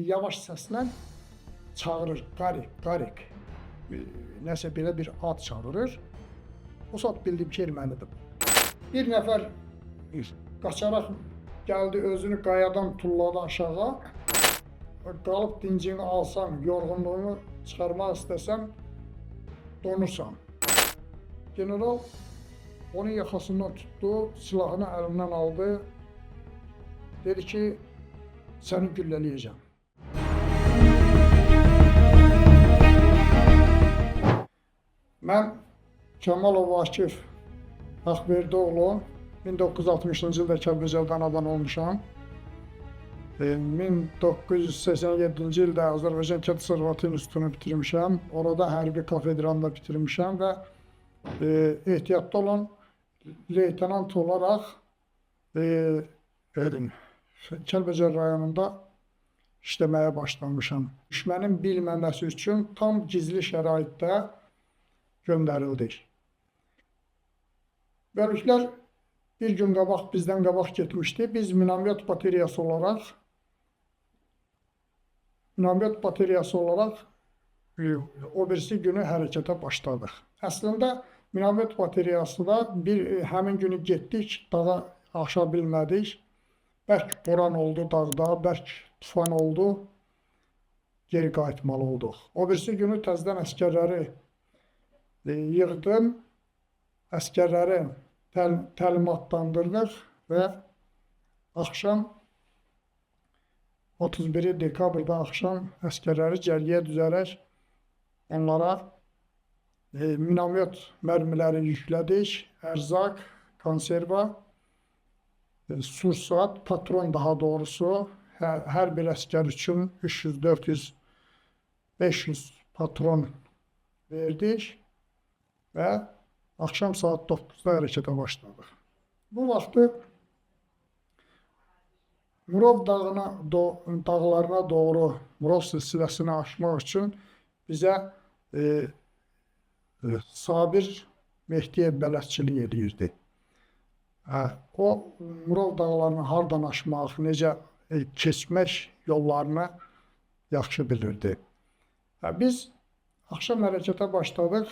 yavaş səslə çağırır, qarik, qarik. Nəsə belə bir ad çağırır. O saat bildim ki, ermənidir. Bir nəfər qaçaraq gəldi, özünü qayadan tulladı aşağı. Qalıb dincini alsan, yorğunluğunu çıxarmaq istəsən, donursan. General onun yaxasından tutdu, silahını əlindən aldı. Dedi ki, səni güllələyəcəm. Mən Kəmalov Akif Ağverdoğlu 1960-cı ildə Kəlbəcərdə anadan olmuşam. 1987-ci ildə Azərbaycan Kənd Təsərrüfatı İnstitutunu bitirmişəm. Orada hərbi kafedrandə bitirmişəm və ehtiyatda olan leytenant olaraq Kəlbəcər rayonunda işləməyə başlamışam. Düşmənin bilməməsi üçün tam gizli şəraitdə göndərildik. Bölüklər bir gün qabaq, bizdən qabaq getmişdi. Biz minamyot bateriyası olaraq o birisi günü hərəkətə başladıq. Əslində minamyot bateriyası da həmin günü getdik, dağa aşa bilmədik. Bərk boran oldu dağda, bərk tufan oldu, geri qayıtmalı olduq. O birisi günü təzədən əsgərləri yığdım, əsgərləri təlimatlandırdıq və axşam 31 dekabrda axşam əsgərləri cərgəyə düzərək onlara minamyot mərmiləri yüklədik, ərzaq, konserva, sursat, patron daha doğrusu hər bir əsgər üçün 300, 400, 500 patron verdik və axşam saat 9-da hərəkətə başladıq. Bu vaxtı Murov dağlarına doğru Murov silsiləsini aşmaq üçün bizə Sabir Mehdiyev bələdçilik edirdi. O Murov dağlarını hardan aşmaq, necə keçmək yollarını yaxşı bilirdi. Biz axşam hərəkətə başladıq.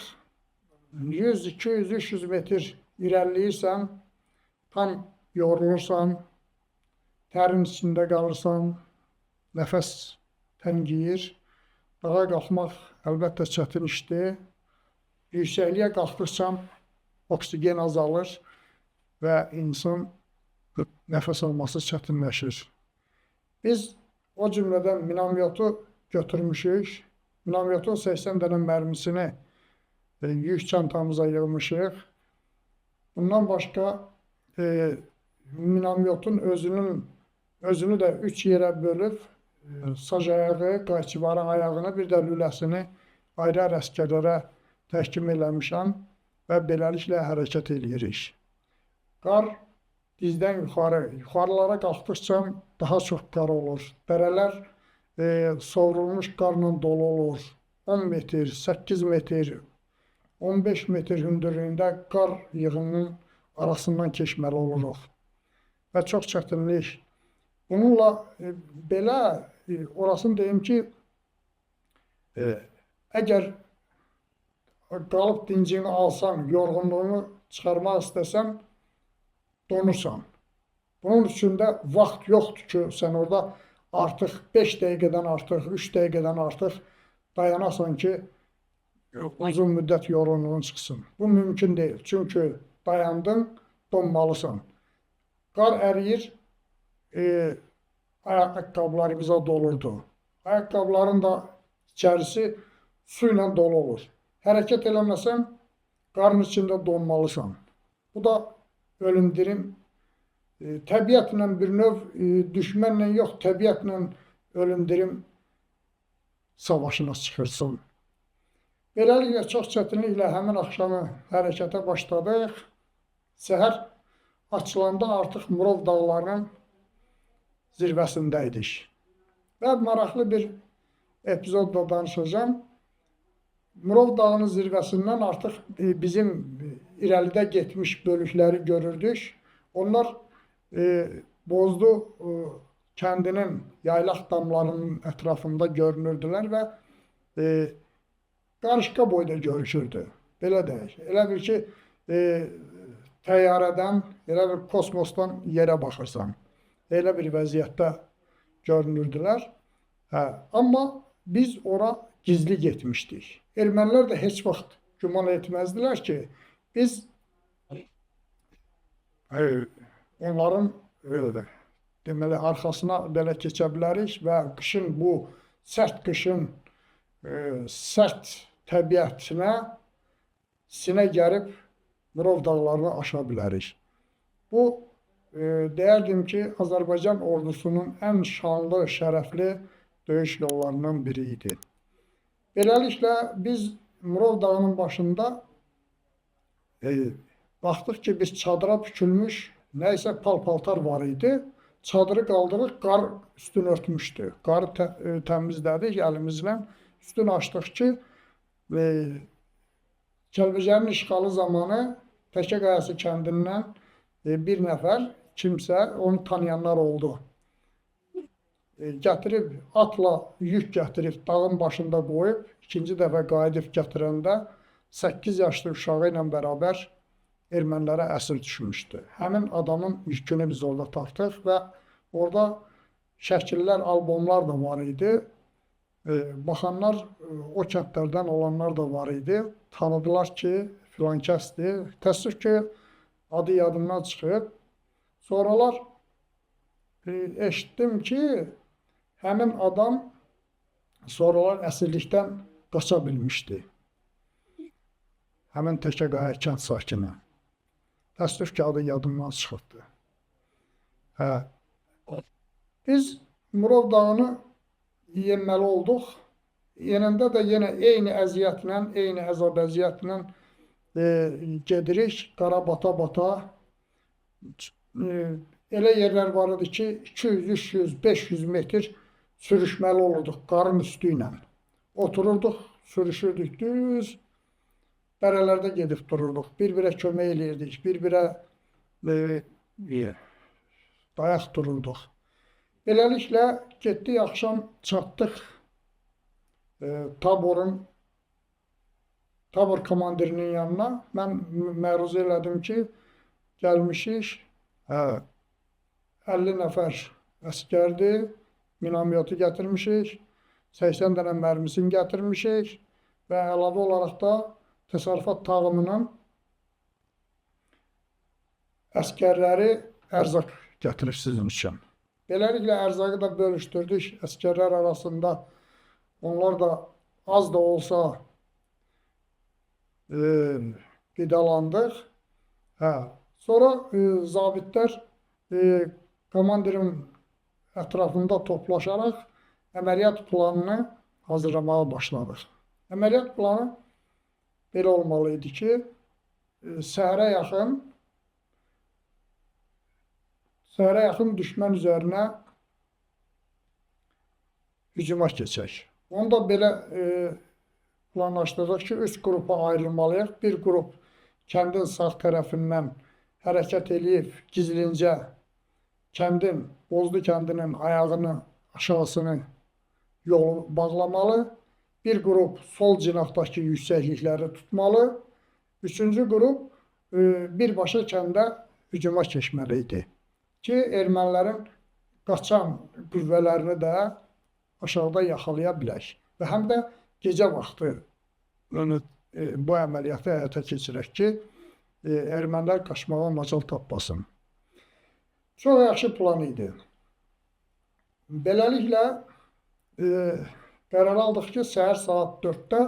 100, 200, 300 metr irəliləyirsən, tam yorulursan, tərin içində qalırsan, nəfəs təngiyir. Dağa qalxmaq əlbəttə çətin işdir. Yüksəkliyə qalxdıqca oksigen azalır və insan nəfəs alması çətinləşir. Biz o cümlədən minamyotu götürmüşük. Minamyotun 80 dənə mərmisini yük çantamıza yığmışıq. Bundan başqa minamyotun özünü də 3 yerə bölüb sac ayağı, qayçıvarın ayağını, bir də lüləsini ayrı əsgərlərə təhkim eləmişəm və beləliklə hərəkət edirik. Qar dizdən yuxarılara qalxdıqca daha çox qar olur. Dərələr sovrulmuş qarla dolu olur. 10 metr, 8 metr, 15 metr hündürlüyündə qar yığınının arasından keçməli oluruq və çox çətinlik. Bununla belə orasını deyim ki, əgər qalıb dincini alsan, yorğunluğunu çıxarmaq istəsən, donursan. Bunun üçün də vaxt yoxdur ki, sən orada artıq 5 dəqiqədən artıq, 3 dəqiqədən artıq dayanasan ki, uzun müddət yorğunluğun çıxsın. Bu mümkün deyil. Çünki dayandın, donmalısan. Qar əriyir, ayaqqabılarımıza dolurdu. Ayaqqabıların da içərisi su ilə dolu olur. Hərəkət eləməsən, qarın içində donmalısan. Bu da ölümdirim. Təbiətlə bir növ, düşmənlə yox, təbiətlə ölümdirim savaşına çıxırsın. Beləliklə, çox çətinliklə həmin axşamı hərəkətə başladıq. Səhər açılanda artıq Murov dağlarının zirvəsindəydik. Və maraqlı bir epizodla danışacağım. Murov dağının zirvəsindən artıq bizim irəlidə getmiş bölükləri görürdük. Onlar bozdu kəndinin yaylaq damlarının ətrafında görünürdülər və qarışqa boyda görüşürdü. Belə deyək. Elə bir ki, təyyarədən, elə bir kosmosdan yerə baxırsan. Elə bir vəziyyətdə görünürdülər. Amma biz ora gizli getmişdik. Ermənilər də heç vaxt güman etməzdilər ki, biz onların deməli, arxasına belə keçə bilərik və qışın bu sərt qışın sərt təbiətinə sinə gərib Murov dağlarını aşa bilərik. Bu, deyərdim ki, Azərbaycan ordusunun ən şanlı, şərəfli döyüş yollarından biri idi. Beləliklə, biz Murov dağının başında baxdıq ki, biz çadıra bükülmüş nəysə pal-paltar var idi. Çadırı qaldırıq, qar üstünü örtmüşdü. Qarı təmizlədik əlimizlə. Üstünü açdıq ki, Kəlbəcərin işğalı zamanı Təkə Qayası kəndindən bir nəfər, kimsə, onu tanıyanlar oldu. Gətirib, atla yük gətirib, dağın başında qoyub, ikinci dəfə qayıdıb gətirəndə 8 yaşlı uşağı ilə bərabər ermənilərə əsir düşmüşdü. Həmin adamın yükünü biz orada tapdıq və orada şəkillər, albomlar da var idi. Baxanlar, o kəndlərdən olanlar da var idi. Tanıdılar ki, filan kəsdir. Təəssüf ki, adı yadımdan çıxıb. Sonralar eşitdim ki, həmin adam sonralar əsirlikdən qaça bilmişdi. Həmin Təkə Qaya kənd sakini. Təəssüf ki, adı yadımdan çıxıbdı. Biz Murov dağını yenməli olduq. Yenəndə də yenə eyni əziyyətlə, eyni əzab-əziyyətlə gedirik, qara bata-bata. Elə yerlər var idi ki, 200, 300, 500 metr sürüşməli olurduq qarın üstü ilə. Otururduq, sürüşürdük düz, bərələrdə gedib dururduq. Bir-birə kömək eləyirdik, bir-birə dayaq dururduq. Beləliklə, getdik, axşam çatdıq Tabor komandirinin yanına. Mən məruzə elədim ki, gəlmişik, 50 nəfər əskərdir, minamyotu gətirmişik, 80 dənə mərmisini gətirmişik və əlavə olaraq da təsərrüfat tağımının əskərləri ərzaq gətirib sizin üçün. Beləliklə, ərzaqı da bölüşdürdük əskərlər arasında. Onlar da az da olsa qidalandıq. Sonra zabitlər komandirin ətrafında toplaşaraq əməliyyat planını hazırlamağa başladıq. Əməliyyat planı belə olmalı idi ki, səhərə yaxın düşmən üzərinə hücuma keçək. Onu da belə planlaşdırdıq ki, 3 qrupa ayrılmalıyıq. Bir qrup kəndin sağ tərəfindən hərəkət edib gizlincə Bozdu kəndinin ayağını, aşağısını yolu bağlamalı. Bir qrup sol cinaqdakı yüksəklikləri tutmalı. Üçüncü qrup birbaşa kəndə hücuma keçməli idi ki, ermənilərin qaçan qüvvələrini də aşağıda yaxalaya bilək və həm də gecə vaxtı bu əməliyyatı həyata keçirək ki, ermənilər qaçmağa macal tapmasın. Çox yaxşı plan idi. Beləliklə, qərar aldıq ki, səhər saat 4-də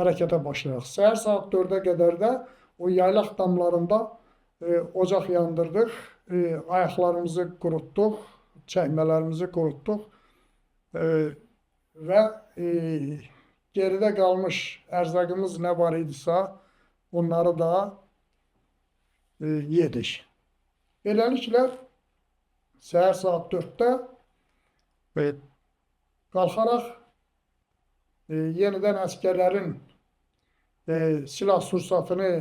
hərəkətə başlayaq. Səhər saat 4-ə qədər də o yaylaq damlarında ocaq yandırdıq, ayaqlarımızı qurutduq, çəkmələrimizi qurutduq və geridə qalmış ərzaqımız nə var idisə, onları da yedik. Beləliklə, səhər saat 4-də qalxaraq yenidən əskərlərin silah sursatını,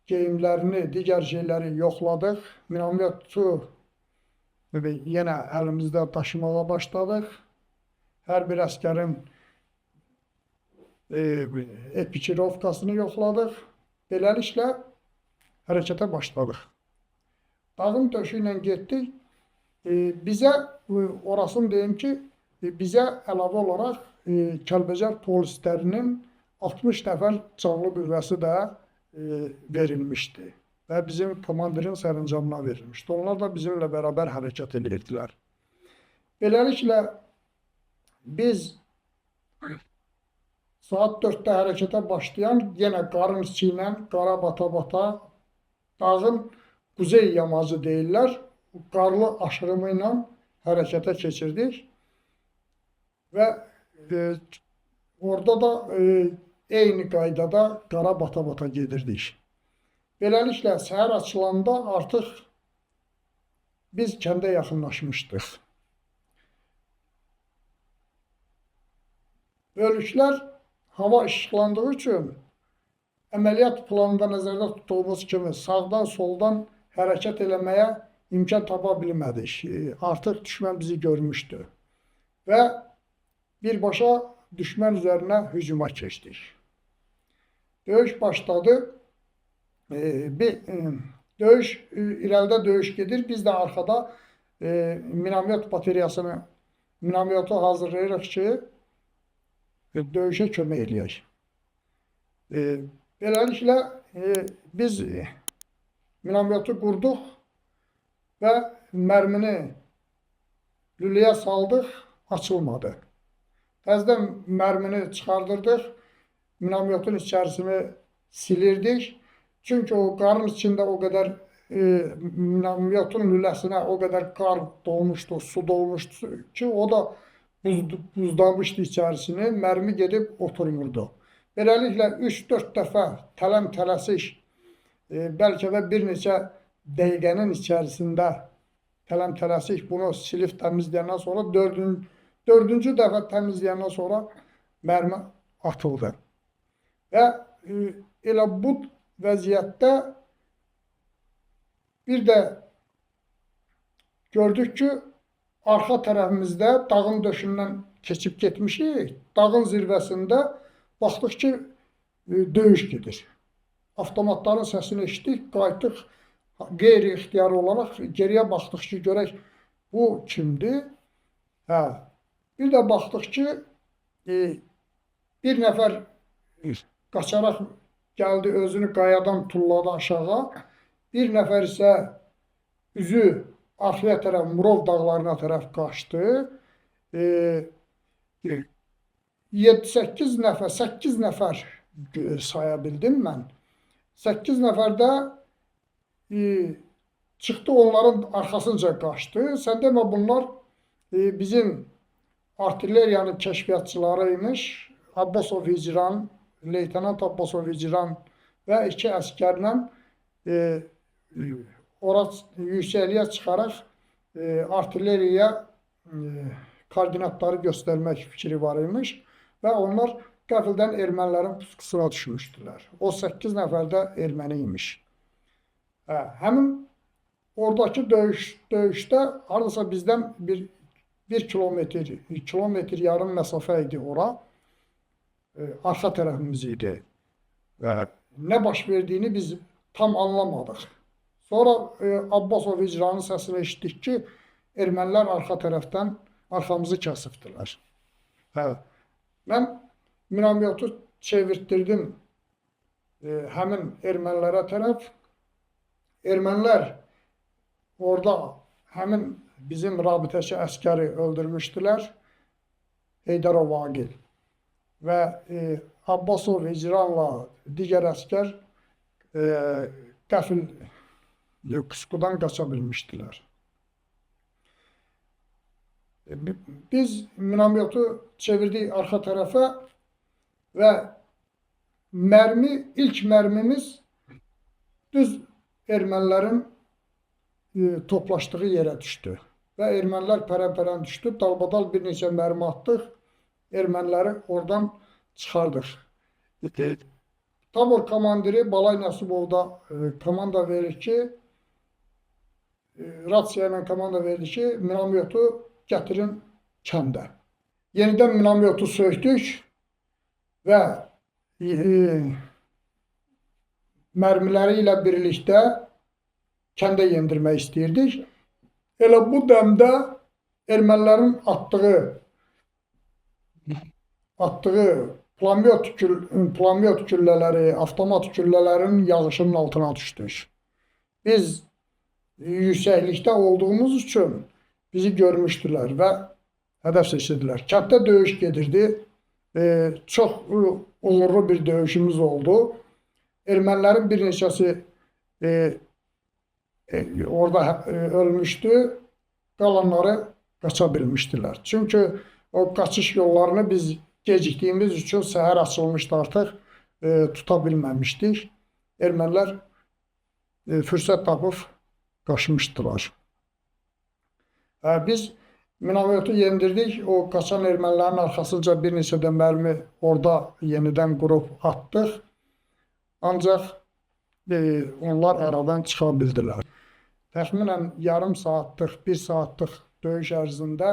geyimlərini, digər şeyləri yoxladıq. Minamyotu ve yenə əlimizdə daşımağa başladıq. Hər bir əsgərin epikirovkasını yoxladıq. Beləliklə hərəkətə başladıq. Dağın döşü ilə getdik. Bizə, orasını deyim ki, bizə əlavə olaraq Kəlbəcər polislərinin 60 nəfər canlı qüvvəsi də verilmişdi və bizim komandirin sərəncamına verilmişdi. Onlar da bizimlə bərabər hərəkət edirdilər. Beləliklə biz saat 4-də hərəkətə başlayan yenə qarın içi ilə, qara bata-bata dağın quzey yamacı deyirlər, qarlı aşırımı ilə hərəkətə keçirdik və orada da eyni qaydada qara bata-bata gedirdik. Beləliklə səhər açılanda artıq biz kəndə yaxınlaşmışdıq. Bölüklər hava işıqlandığı üçün əməliyyat planında nəzərdə tutduğumuz kimi sağdan soldan hərəkət eləməyə imkan tapa bilmədik. Artıq düşmən bizi görmüşdü və birbaşa düşmən üzərinə hücuma keçdik. Döyüş başladı. Döyüş, irəlidə döyüş gedir. Biz də arxada minamyot bateriyasını, minamyotu hazırlayırıq ki, döyüşə kömək eləyək. Beləliklə biz minamyotu qurduq və mərmini lüləyə saldıq, açılmadı. Təzədən mərmini çıxardırdıq, minamyotun içərisini silirdik. Çünki o qarın içində o qədər minamyotun lüləsinə o qədər qar dolmuşdu, su dolmuşdu ki, o da buzlamışdı içərisini, mərmi gedib oturmurdu. Beləliklə 3-4 dəfə tələm-tələsik, bəlkə də bir neçə dəqiqənin içərisində tələm-tələsik bunu silib təmizləyəndən sonra, dördüncü dəfə təmizləyəndən sonra mərmi atıldı. Və elə bu vəziyyətdə bir də gördük ki, arxa tərəfimizdə dağın döşündən keçib getmişik. Dağın zirvəsində baxdıq ki, döyüş gedir. Avtomatların səsini eşitdik, qayıtdıq qeyri-ixtiyari olaraq geriyə baxdıq ki, görək bu kimdir? Bir də baxdıq ki, bir nəfər qaçaraq gəldi, özünü qayadan tulladı aşağı. Bir nəfər isə üzü arxaya tərəf, Murov dağlarına tərəf qaçdı. 7-8 nəfər, 8 nəfər saya bildim mən. 8 nəfər də çıxdı, onların arxasınca qaçdı. Sən demə, bunlar bizim artilleriyanın kəşfiyyatçıları imiş. Abbasov Hicran, Leytenant Abbasov Hicran və 2 əskərlə ora yüksəkliyə çıxaraq artilleriyaya koordinatları göstərmək fikri var imiş və onlar qəfildən ermənilərin puskusuna düşmüşdülər. O 8 nəfər də erməni imiş. Həmin oradakı döyüşdə hardasa bizdən bir kilometr yarım məsafə idi ora. Arxa tərəfimiz idi. Nə baş verdiyini biz tam anlamadıq. Sonra Abbasov icranın səsini eşitdik ki, ermənilər arxa tərəfdən arxamızı kəsibdilər. Mən minamyotu çevirtdirdim həmin ermənilərə tərəf. Ermənilər orada həmin bizim rabitəçi əskəri öldürmüşdülər. Heydərov Vagil və Abbasov icranla digər əskər qəfil puskudan qaça bilmişdilər. Biz minamyotu çevirdik arxa tərəfə və ilk mərmimiz düz ermənilərin toplaşdığı yerə düşdü. Və ermənilər pərən-pərən düşdü. Dalbadal bir neçə mərmi atdıq. Erməniləri oradan çıxardıq. Tabor komandiri Balay Nəsibov da komanda verir ki, rasiya ilə komanda verdi ki, minamyotu gətirin kəndə. Yenidən minamyotu söktük və mərmiləri ilə birlikdə kəndə yendirmək istəyirdik. Elə bu dəmdə ermənilərin atdığı pulemyot güllələri, avtomat güllələrin yağışının altına düşdük. Biz yüksəklikdə olduğumuz üçün bizi görmüşdülər və hədəf seçdilər. Kənddə döyüş gedirdi. Çox uğurlu bir döyüşümüz oldu. Ermənilərin bir neçəsi orada ölmüşdü, qalanları qaça bilmişdilər. Çünki o qaçış yollarını biz gecikdiyimiz üçün səhər açılmışdı artıq, tuta bilməmişdik. Ermənilər fürsət tapıb qaçmışdılar. Biz minamyotu yendirdik, o qaçan ermənilərin arxasınca bir neçə də mərmi orada yenidən qurub atdıq. Ancaq onlar aradan çıxa bildilər. Təxminən yarım saatlıq, 1 saatlıq döyüş ərzində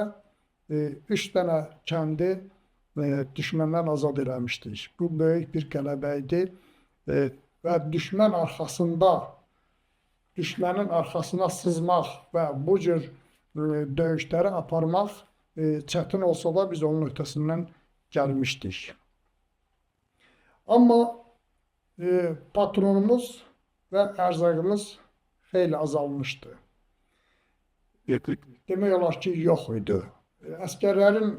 3 dənə kəndi düşməndən azad eləmişdik. Bu böyük bir qələbə idi və düşmənin arxasına sızmaq və bu cür döyüşləri aparmaq çətin olsa da biz onun öhdəsindən gəlmişdik. Amma patronumuz və ərzaqımız xeyli azalmışdı. Demək olar ki, yox idi. Əskərlərin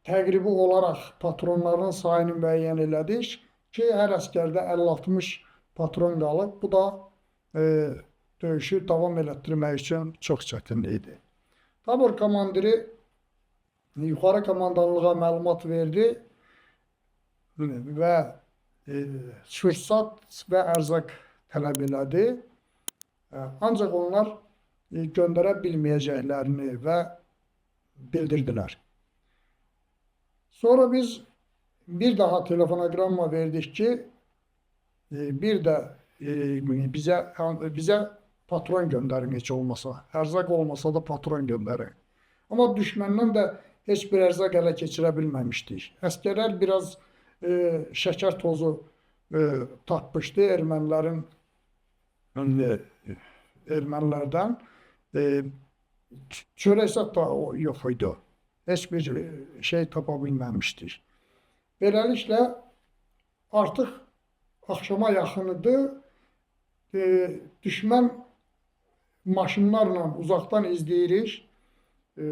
təqribi olaraq patronların sayını müəyyən elədik ki, hər əskərdə 50-60 patron qalıb. Bu da döyüşü davam elətdirmək üçün çox çətin idi. Tabor komandiri yuxarı komandanlığa məlumat verdi və sursat və ərzaq tələb elədi. Ancaq onlar göndərə bilməyəcəklərini və bildirdilər. Sonra biz bir daha telefonogramma verdik ki, bir də bizə patron göndərin heç olmasa. Ərzaq olmasa da patron göndərin. Amma düşməndən də heç bir ərzaq ələ keçirə bilməmişdik. Əskərlər biraz şəkər tozu tapmışdı ermənilərdən. Çörək da yox idi. Heç bir şey tapa bilməmişdik. Beləliklə artıq axşama yaxın idi. Düşmən maşınlarla uzaqdan izləyirik.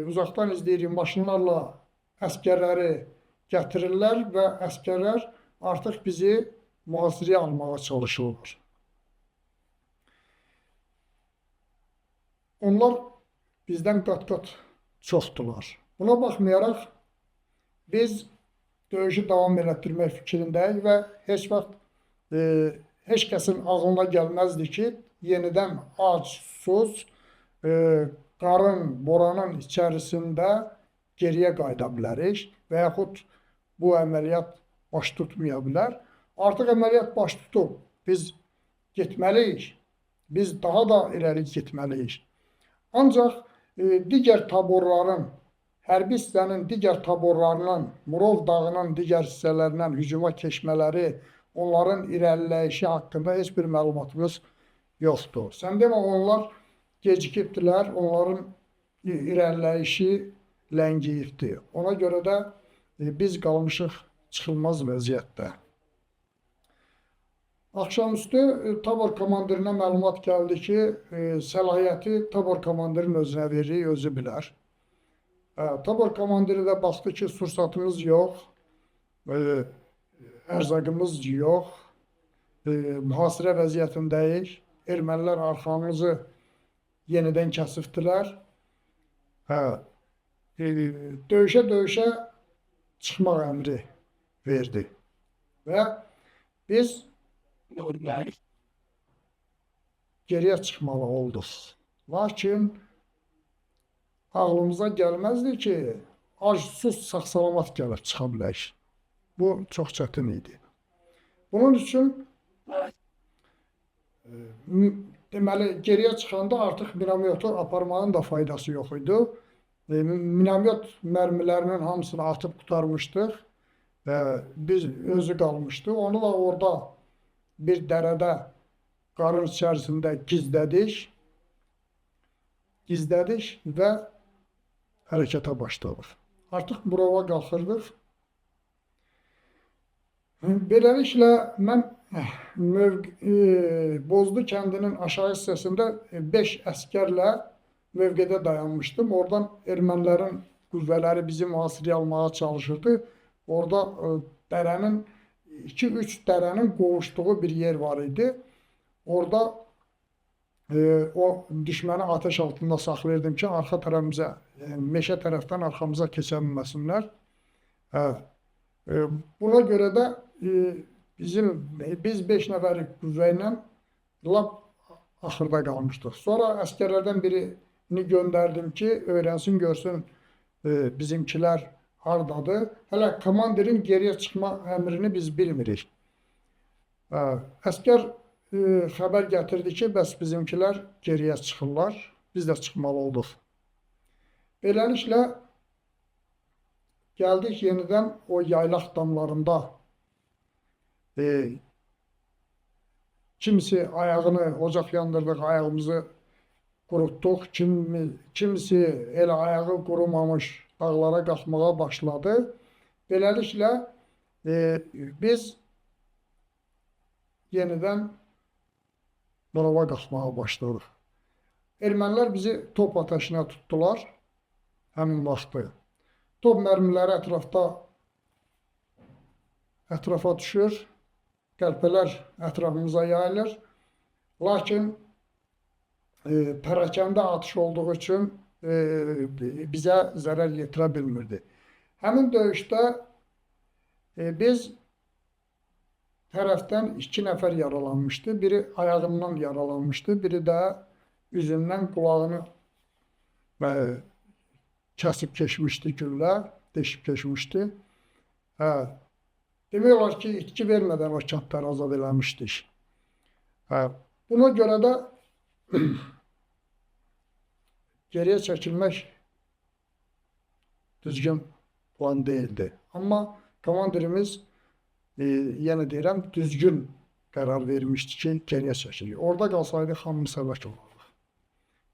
Uzaqdan izləyirik maşınlarla əskərləri gətirirlər və əskərlər artıq bizi mühasirəyə almağa çalışırlar. Onlar bizdən qat-qat çoxdular. Buna baxmayaraq biz döyüşü davam elətdirmək fikrindəyik və heç vaxt heç kəsin ağlına gəlməzdi ki, yenidən ac, susuz, qarın, boranın içərisində geriyə qayıda bilərik və yaxud bu əməliyyat baş tutmaya bilər. Artıq əməliyyat baş tutub. Biz getməliyik. Biz daha da irəli getməliyik. Ancaq digər taborların, hərbi hissənin digər taborlarının, Murov dağının digər hissələrindən hücuma keçmələri, onların irəliləyişi haqqında heç bir məlumatımız yoxdur. Sən demə, onlar gecikibdilər, onların irəliləyişi ləngiyibdir. Ona görə də biz qalmışıq çıxılmaz vəziyyətdə. Axşamüstü tabor komandirinə məlumat gəldi ki, səlahiyyəti tabor komandirinin özünə verir, özü bilər. Tabor komandiri də baxdı ki, sursatımız yox, ərzaqımız yox, mühasirə vəziyyətindəyik. Ermənilər arxamızı yenidən kəsibdilər. Döyüşə çıxmaq əmri verdi. Və biz geriyə çıxmalı olduq. Lakin ağlımıza gəlməzdi ki, ac-susuz sağ-salamat gəlib çıxa bilək. Bu çox çətin idi. Bunun üçün deməli geriyə çıxanda artıq minamoyotu aparmağın da faydası yox idi. Minamoyot mərmilərinin hamısını atıb qurtarmışdıq və biz özü qalmışdı. Onu da orada bir dərədə qarın içərisində gizlədik və hərəkətə başladıq. Artıq burova qalxırdıq. Beləliklə mən Bozdu kəndinin aşağı hissəsində 5 əsgərlə mövqedə dayanmışdım. Oradan ermənilərin qüvvələri bizi mühasirəyə almağa çalışırdı. Orada dərənin 2-3 dərənin qovuşduğu bir yer var idi. Orada o düşməni ateş altında saxlayırdım ki, arxa tərəfimizə, meşə tərəfdən arxamıza keçə bilməsinlər. Buna görə də biz 5 nəfərlik qüvvə ilə lap axırda qalmışdıq. Sonra əsgərlərdən birini göndərdim ki, öyrənsin, görsün bizimkilər hardadır. Hələ komandirin geriyə çıxma əmrini biz bilmirik. Əsgər xəbər gətirdi ki, bəs bizimkilər geriyə çıxırlar, biz də çıxmalı olduq. Beləliklə gəldik yenidən o yaylaq damlarında. Kimisi ayağını ocaq yandırdıq, ayağımızı qurutduq. Kimisi elə ayağı qurumamış dağlara qalxmağa başladı. Beləliklə biz yenidən burava qalxmağa başladıq. Ermənilər bizi top ateşinə tutdular həmin vaxtı. Top mərmiləri ətrafa düşür, qəlpələr ətrafımıza yayılır. Lakin pərakəndə atış olduğu üçün bizə zərər yetirə bilmirdi. Həmin döyüşdə biz tərəfdən 2 nəfər yaralanmışdı. Biri ayağından yaralanmışdı, biri də üzündən qulağını kəsib keçmişdi güllə, deşib keçmişdi. Demək olar ki, itki vermədən o kəndləri azad eləmişdik. Buna görə də geriyə çəkilmək düzgün plan deyildi. Amma komandirimiz, yenə deyirəm, düzgün qərar vermişdi ki, geriyə çəkilir. Orada qalsaydı hamımız həlak olarıq.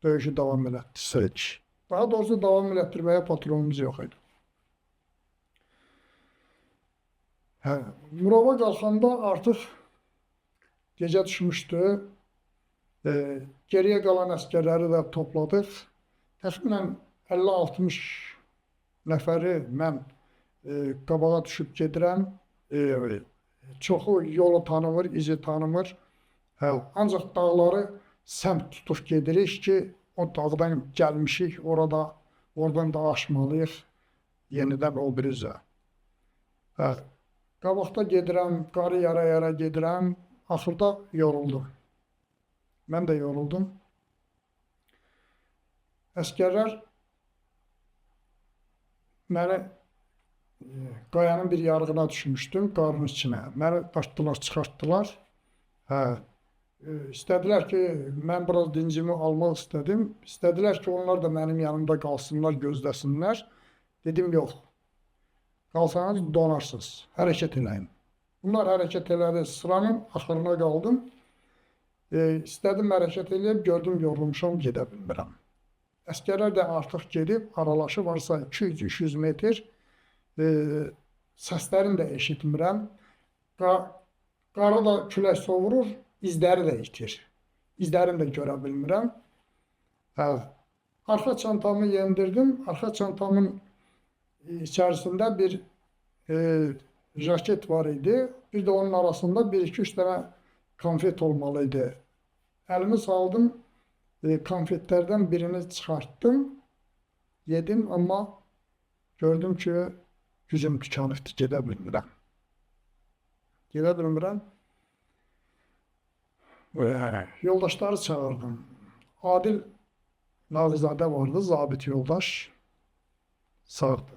Döyüşü davam elətdirsəydik. Daha doğrusu davam elətdirməyə patronumuz yox idi. Murova qalxanda artıq gecə düşmüşdü. Geriyə qalan əsgərləri də topladıq. Təxminən 50-60 nəfəri mən qabağa düşüb gedirəm. Çoxu yolu tanımır, izi tanımır. Ancaq dağları səmt tutub gedirik ki, o dağdan gəlmişik, oradan da aşmalıyıq, yenidən o bir üzə. Qabaqda gedirəm, qarı yara gedirəm, axırda yoruldum. Mən də yoruldum. Əsgərlər məni qayanın bir yarığına düşmüşdüm, qarın içinə. Məni qaçdılar, çıxartdılar. İstədilər ki, mən biraz dincimi almaq istədim. İstədilər ki, onlar da mənim yanımda qalsınlar, gözləsinlər. Dedim, yox. Qalsanız donarsınız, hərəkət eləyin. Bunlar hərəkət elədi, sıranın axırına qaldım. İstədim hərəkət eləyib, gördüm, yorulmuşam, gedə bilmirəm. Əsgərlər də artıq gedib, aralışı varsa 200-300 metr. Səslərini də eşitmirəm. Qarı da külək sovurur, izləri də itir. İzlərini də görə bilmirəm. Arxa çantamı yendirdim. Arxa çantamın içərisində bir jaket var idi. Bir də onun arasında 1-2-3 dənə konfet olmalıydı. Əlimi saldım, konfetlərdən birini çıxartdım, yedim, amma gördüm ki, gücüm tükanıbdır, gedə bilmirəm. Gedə bilmirəm. Yoldaşları çağırdım. Adil Navizadə vardı, zabit yoldaş. Sağdı.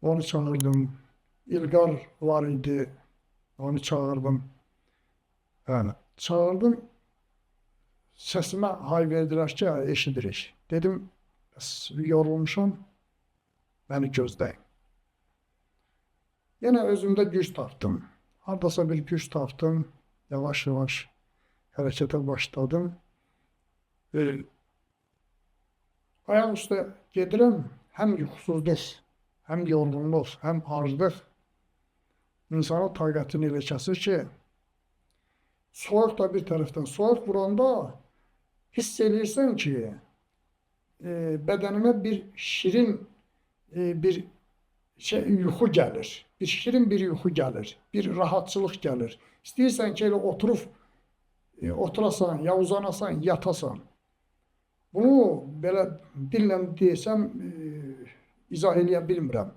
Onu çağırdım. İlqar var idi. Onu çağırdım. Çağırdım. Sesime hay verdiler ki eşidirik. Dedim yorulmuşam, beni gözleyin. Yine özümde güç tapdım. Hardasa bir güç tapdım. Yavaş yavaş harekete başladım. Ayak üstə gedirəm, həm yuxusuzluq, həm yorğunluq, həm aclıq insana taqətini elə kəsir ki, soyuq da bir tərəfdən, soyuq vuranda hiss edirsən ki, bədənimə bir şirin bir yuxu gəlir, bir şirin bir yuxu gəlir, bir rahatçılıq gəlir. İstəyirsən ki, elə oturasan, ya uzanasan, yatasan. Bunu belə dillə desəm izah eləyə bilmirəm.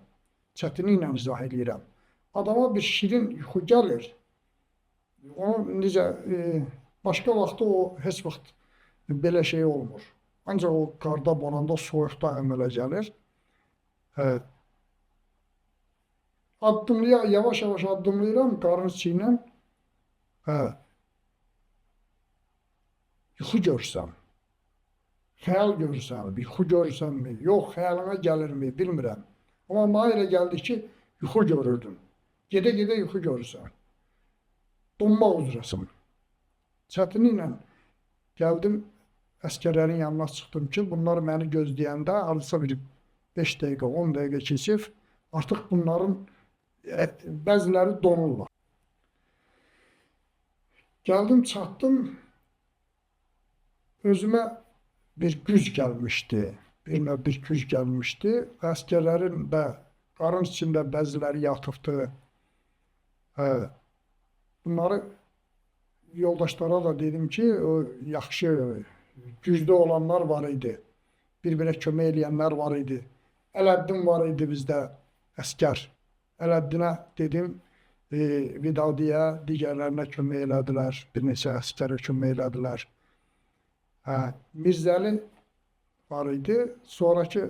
Çətinliklə izah eləyirəm. Adama bir şirin yuxu gəlir. Onu necə başqa vaxtda o heç vaxt belə şey olmur. Ancaq o qarda, bonanda, soyuqda əmələ gəlir. Yavaş-yavaş addımlayıram qarın içi ilə. Yuxu görsəm. Xəyal görürsən, yuxu görürsənmi? Yox, xəyalına gəlirmi? Bilmirəm. Amma mənə elə gəldi ki, yuxu görürdüm. Gedə-gedə yuxu görürsən. Donmaq üzrəsən. Çətinliklə gəldim, əskərlərin yanına çıxdım ki, bunlar məni gözləyəndə hardasa bir 5 dəqiqə, 10 dəqiqə keçib, artıq bunların bəziləri donurlar. Gəldim, çatdım, özümə bir güc gəlmişdi, bir güc gəlmişdi. Əskərlərin də qarın içində bəziləri yatıbdı. Bunları yoldaşlara da dedim ki, o yaxşı, güclü olanlar var idi. Bir-birə kömək eləyənlər var idi. Ələddin var idi bizdə, əskər. Ələddinə dedim, Vidadiyə, digərlərinə kömək elədilər. Bir neçə əskərə kömək elədilər. Mirzəli var idi. Sonraki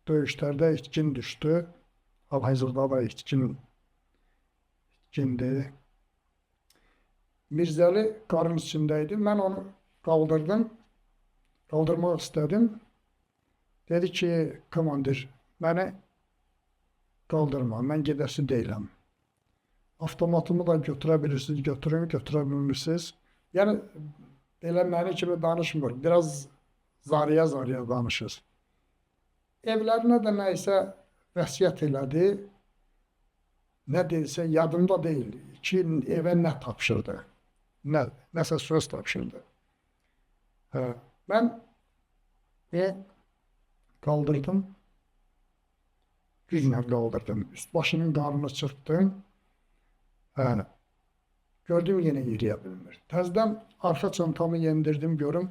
döyüşlərdə itkin düşdü. Hal-hazırda da itkindir. Mirzəli qarın içindəydi. Mən onu qaldırdım. Qaldırmaq istədim. Dedi ki, komandir, məni qaldırma, mən gedəsi deyiləm. Avtomatımı da götürə bilirsiniz, götürün, götürə bilmirsiniz. Yəni, elə məni kimi danışmır. Biraz zarıya danışır. Evlərinə də nəysə vəsiyyət elədi. Nə deyilsə, yadımda deyil ki, evə nə tapşırdı. Nəsə söz tapşırdı. Mən qaldırdım. Güclə qaldırdım. Üst başının qarnını çırpdım. Gördüm, yenə yeriyə bilmir. Təzdən arxa çantamı yendirdim, görüm,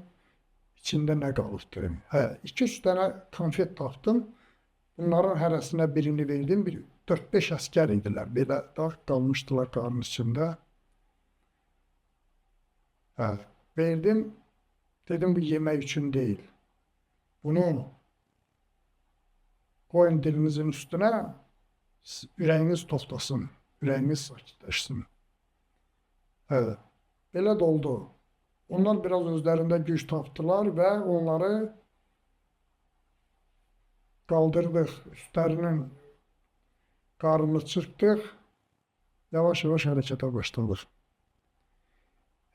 içində nə qalıbdı. 2-3 dənə konfet tapdım. Bunların hərəsinə birini verdim. 4-5 əskər idilər. Belə qalmışdılar qarnın içində. Verdim. Dedim, bu yemək üçün deyil. Bunu qoyun dilinizin üstünə, ürəyiniz toplasın, ürəyiniz sakitləşsin. Belə də oldu. Onlar biraz özlərində güc tapdılar və onları qaldırdıq, üstlərinin qarnını çırpdıq, yavaş-yavaş hərəkətə başladıq.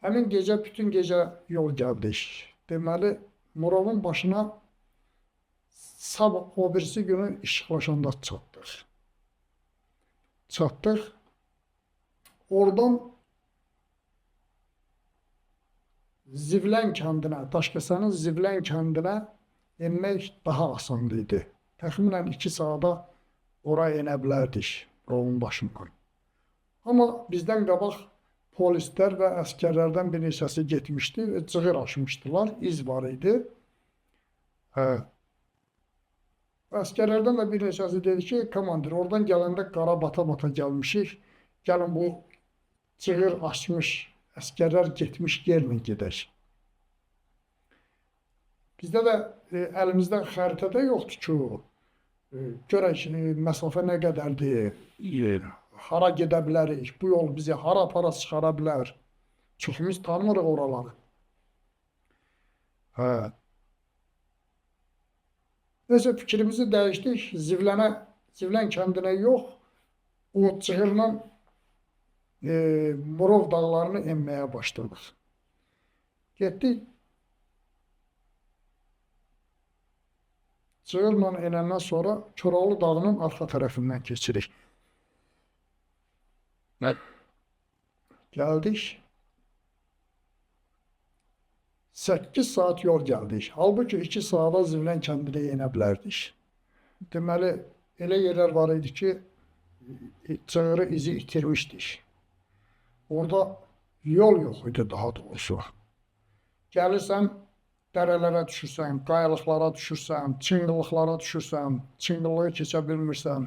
Həmin gecə, bütün gecə yol gəldik. Deməli, Murovun başına sabah o birisi günü işıqlaşanda çatdıq. Oradan Zivlən kəndinə, Daşkəsənin Zivlən kəndinə enmək daha asan idi. Təxminən 2 saata oraya enə bilərdik Murovun başından. Amma bizdən qabaq polislər və əskərlərdən bir neçəsi getmişdi və cığır açmışdılar, iz var idi. Əskərlərdən də bir neçəsi dedi ki, komandir, oradan gələndə qara bata-bata gəlmişik, gəlin bu cığır açmış, əskərlər getmiş yerlə gedək. Bizdə də əlimizdə xəritədə yoxdur ki, görək məsafə nə qədərdir, hara gedə bilərik, bu yol bizi hara para çıxara bilər. Çoxumuz tanımırıq oraları. Hə. Neyse fikrimizi dəyişdik. Zivlən kəndinə yox, o çığırla Murov dağlarını enməyə başladıq. Getdik. Çığırla enəndən sonra Koroğlu dağının arxa tərəfindən keçirik. Gəldik. 8 saat yol gəldik. Halbuki 2 saata Zivlən kəndinə yenə bilərdik. Deməli, elə yerlər var idi ki, çığırı izi itirmişdik. Orada yol yox idi daha doğrusu. Gəlirsən, dərələrə düşürsən, qayalıqlara düşürsən, çınqıllıqlara düşürsən, çınqıllığı keçə bilmirsən.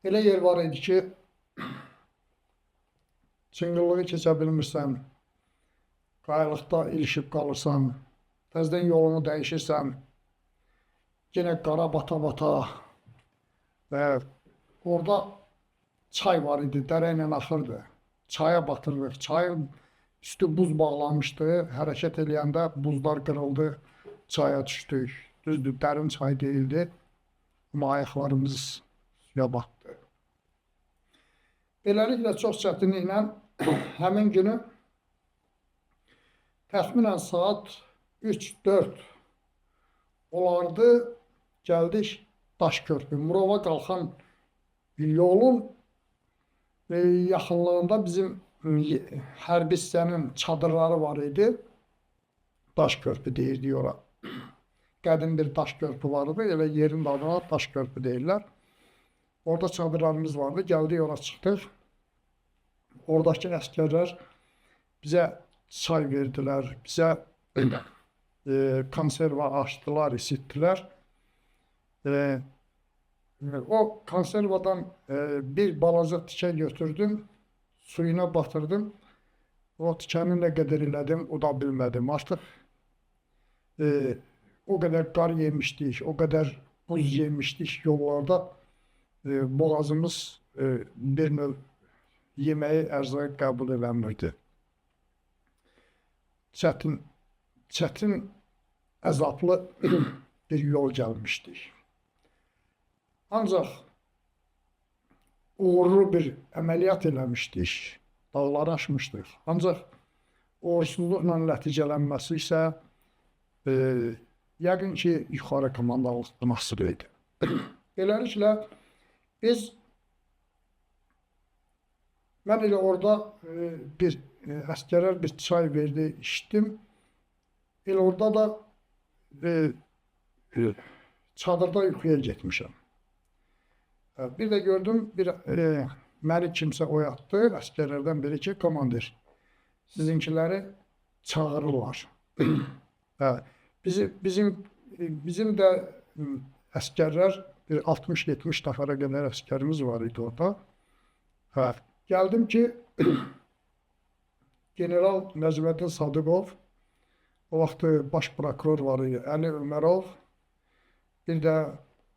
Elə yer var idi ki, çınqıllığı keçə bilmirsən, qayalıqda ilişib qalırsan, təzədən yolunu dəyişirsən, yenə qara bata-bata və orada çay var idi, dərə ilə axırdı. Çaya batırırıq, çayın üstü buz bağlanmışdı, hərəkət eləyəndə buzlar qırıldı, çaya düşdük. Düzdür, dərin çay deyildi, amma ayaqlarımız suya batdı. Beləliklə çox çətinliklə həmin günü təxminən saat 3-4 olardı, gəldik Daşkörpü. Murova qalxan yolun yaxınlığında bizim hərbi hissənin çadırları var idi. Daşkörpü deyirdi ora. Qədim bir Daşkörpü vardı, elə yerin adına Daşkörpü deyirlər. Orada çadırlarımız vardı, gəldik ora çıxdıq. Oradakı əskərlər bizə çay verdilər, bizə konserva açdılar, isitdilər. O konservadan bir balaca tikə götürdüm, suyuna batırdım. O tikəni nə qədər elədim, o da bilmədim. Artıq o qədər qar yemişdik, o qədər buz yemişdik yollarda. Boğazımız bir növ yeməyi, ərzaqı qəbul eləmirdi. Çətin, əzablı bir yol gəlmişdik. Ancaq uğurlu bir əməliyyat eləmişdik, dağları aşmışdıq. Ancaq uğursuzluqla nəticələnməsi isə yəqin ki, yuxarı komandalıqdan asılı idi. Beləliklə, mən elə orada bir əskərlər bir çay verdi, içdim. Elə orada da çadırda yuxuya getmişəm. Bir də gördüm, məni kimsə oyatdı, əskərlərdən biri ki, komandir, sizinkiləri çağırırlar. Bizim də əskərlər, bir 60-70 nəfərə qədər əskərimiz var idi orada. Gəldim ki, General Nəcməddin Sadıqov, o vaxt baş prokuror var idi, Əli Ömərov, bir də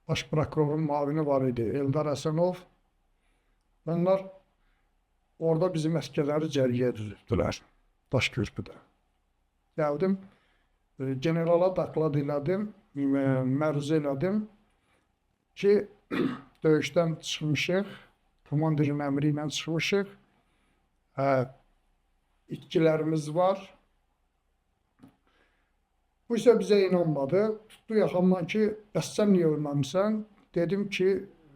baş prokurorun mavini var idi, Eldar Həsənov. Onlar orada bizim əskərləri cərgəyə düzüldülər, Daşkörpüdə. Gəldim, generala dəqlad elədim, məruzə elədim ki, döyüşdən çıxmışıq, komandirin əmri ilə çıxmışıq, itkilərimiz var. Bu isə bizə inanmadı. Tutdu yaxamdan ki, bəs sən niyə ölməmişsən? Dedim ki,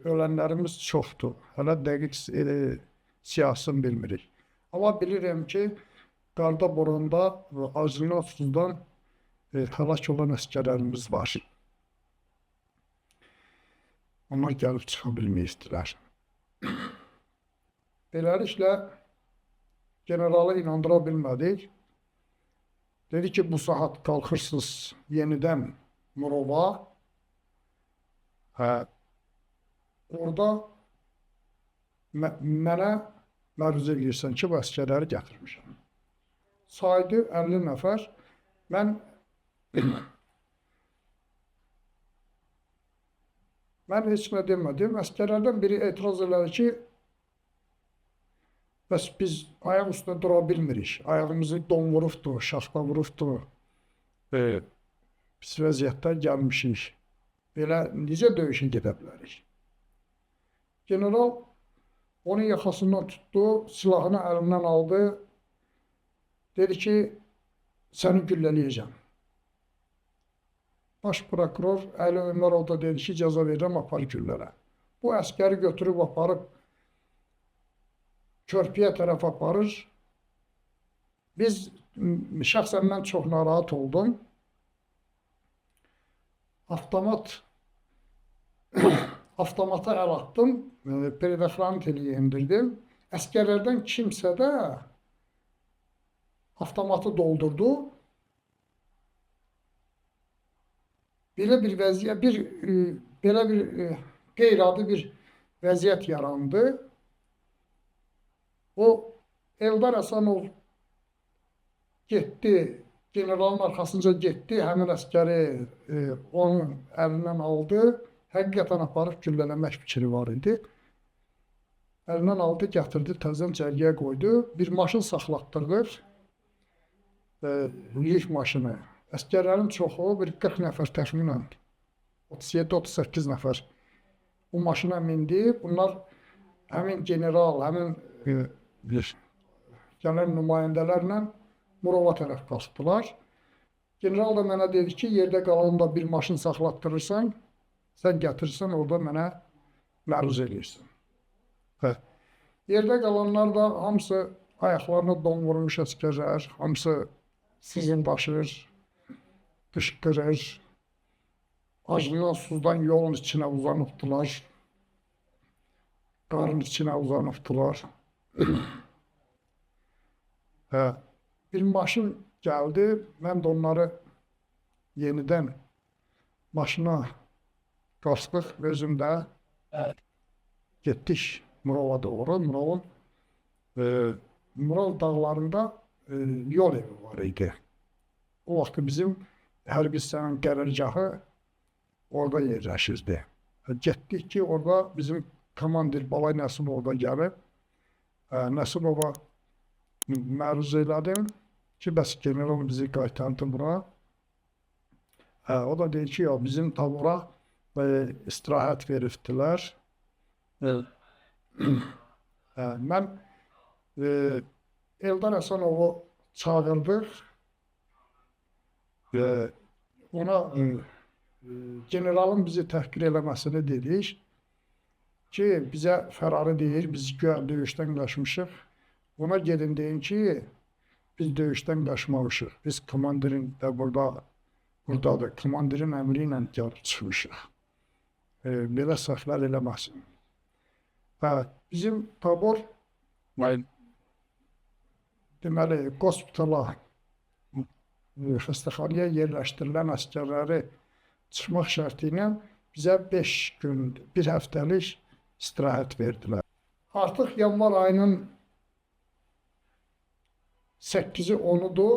ölənlərimiz çoxdur. Hələ dəqiq siyasını bilmirik. Amma bilirəm ki, qarda boranda və acından susuzdan həlak olan əskərlərimiz var. Onlar gəlib çıxa bilməyistilər. Beləliklə, generalı inandıra bilmədik. Dedi ki, bu saat qalxırsınız yenidən Murova. Orada mənə məruzə edirsən ki, bu əskərləri gətirmişəm. Saydı 50 nəfər. Mən heç nə demədim. Əskərlərdən biri etiraz elədi ki, Bəs biz ayaq üstə dura bilmirik. Ayağımızı don vurubdur, şaxta vurubdur. Pis vəziyyətdə gəlmişik. Belə necə döyüşə gedə bilərik? General onun yaxasından tutdu, silahını əlindən aldı. Dedi ki, səni güllələyəcəm. Baş prokuror Əli Ömərov da dedi ki, cəza verirəm, apar güllələ. Bu əskəri götürüb aparıb körpüyə tərəf aparır. Şəxsən mən çox narahat oldum. Avtomata əl attım, predəxranı teliyə indirdim. Əskərlərdən kimsə də avtomatı doldurdu. Belə bir vəziyyət, belə bir qeyri-adi bir vəziyyət yarandı. O Eldar Həsənov getdi, generalın arxasınca getdi, həmin əskəri onun əlindən aldı. Həqiqətən aparıb güllələmək fikri var idi. Əlindən aldı, gətirdi, təzən cərgəyə qoydu. Bir maşın saxlatdırır, yük maşını. Əskərlərin çoxu, bir 40 nəfər təxminən, 37-38 nəfər bu maşına mindi. Bunlar həmin general, həmin gələn nümayəndələrlə Murova tərəf qaçdılar. General da mənə dedi ki, yerdə qalanda bir maşın saxlatdırırsan, sən gətirirsən, orada mənə məruz eləyirsən. Yerdə qalanlar da hamısı ayaqlarına don vurmuş əskərlər, hamısı sızındaşır, qışqırır, acından susuzdan yolun içinə uzanıbdılar, qarın içinə uzanıbdılar. Bir maşın gəldi, mən də onları yenidən maşına qaçdıq, özümdə getdik Murova doğru. Murov dağlarında yol evi var idi. O vaxt bizim hərbi hissənin qərargahı orada yerləşirdi. Getdik ki, orada bizim komandir Balay Nəsimov da gəlib. Nəsimova məruz elədim ki, bəs general bizi qaytardı bura. O da deyir ki, bizim tabura istirahət veribdilər. Mən Eldar Həsənovu çağırdım. Ona generalın bizi təhqir eləməsini dedik ki, bizə fərarı deyir, biz döyüşdən qaçmışıq. Ona gedin deyin ki, biz döyüşdən qaçmamışıq. Biz komandirin də buradadır. Komandirin əmri ilə gəlib çıxmışıq. Belə səhvlər eləməsin. Bizim tabor deməli, qospitala, xəstəxanaya yerləşdirilən əskərləri çıxmaq şərti ilə bizə 5 gün, bir həftəlik istirahət verdilər. Artıq yanvar ayının 8-i 10-udur.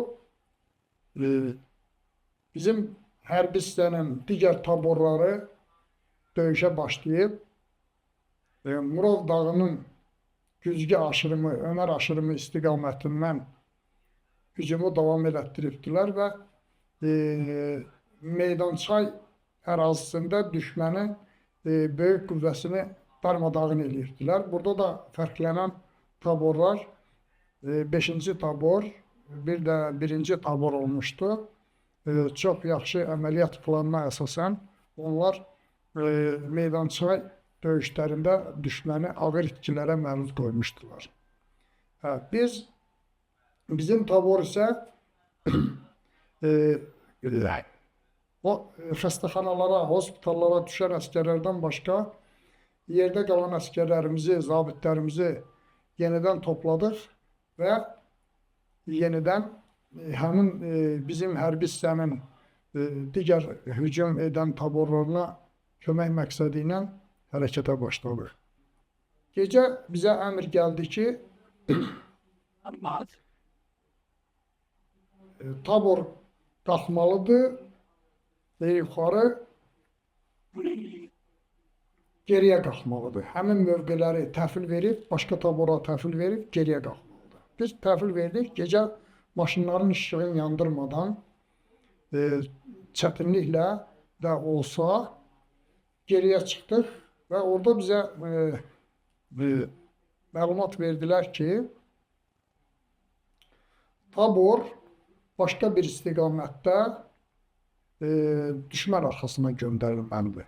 Bizim hərbi hissənin digər taborları döyüşə başlayıb. Murov dağının güzgü aşırımı, Ömər aşırımı istiqamətindən hücumu davam elətdiribdilər və Meydançay ərazisində düşmənin böyük qüvvəsini darmadağın edirdilər. Burada da fərqlənən taborlar 5-ci tabor, bir də 1-ci tabor olmuşdu. Çox yaxşı əməliyyat planına əsasən onlar Meydançay döyüşlərində düşməni ağır itkilərə məruz qoymuşdular. Bizim tabor isə o xəstəxanalara, hospitallara düşən əskərlərdən başqa yerdə qalan əskərlərimizi, zabitlərimizi yenidən topladıq və yenidən həmin bizim hərbi hissənin digər hücum edən taborlarına kömək məqsədi ilə hərəkətə başladıq. Gecə bizə əmr gəldi ki, tabor qalxmalıdır və yuxarı geriyə qalxmalıdır. Həmin mövqeləri təhvil verib, başqa tabora təhvil verib geriyə qalxmalıdır. Biz təhvil verdik, gecə maşınların işığını yandırmadan çətinliklə də olsa geriyə çıxdıq və orada bizə məlumat verdilər ki, tabor başqa bir istiqamətdə düşmən arxasına göndərilməlidir.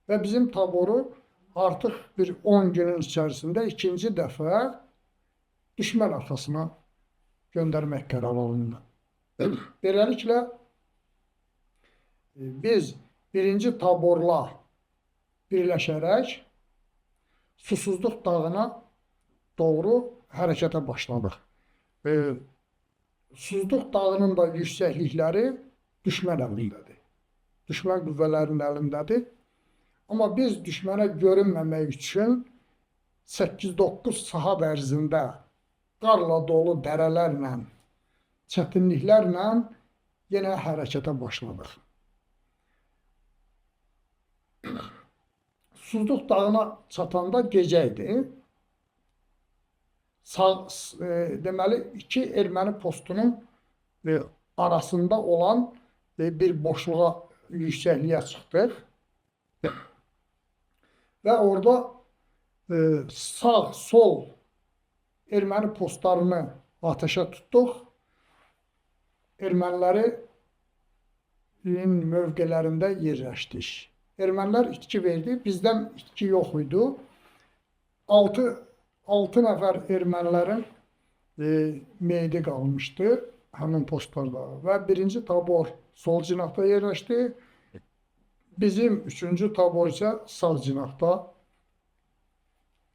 Və bizim taboru artıq bir 10 günün içərisində ikinci dəfə düşmən arxasına göndərmək qərarı alındı. Beləliklə, biz birinci taborla birləşərək Susuzluq dağına doğru hərəkətə başladıq. Susuzluq dağının da yüksəklikləri düşmən əlindədir. Düşmən qüvvələrinin əlindədir. Amma biz düşmənə görünməmək üçün 8-9 saat ərzində qarla dolu dərələrlə, çətinliklərlə yenə hərəkətə başladıq. Susuzluq dağına çatanda gecə idi. Deməli, iki erməni postunun arasında olan bir boşluğa, yüksəkliyə çıxdıq. Və orada sağ, sol erməni postlarını ateşə tutduq. Ermənilərin mövqelərində yerləşdik. Ermənilər itki verdi, bizdən itki yox idi. 6 nəfər ermənilərin meyidi qalmışdı həmin postlarda və birinci tabor sol cinahda yerləşdi. Bizim üçüncü tabor isə sağ cinahda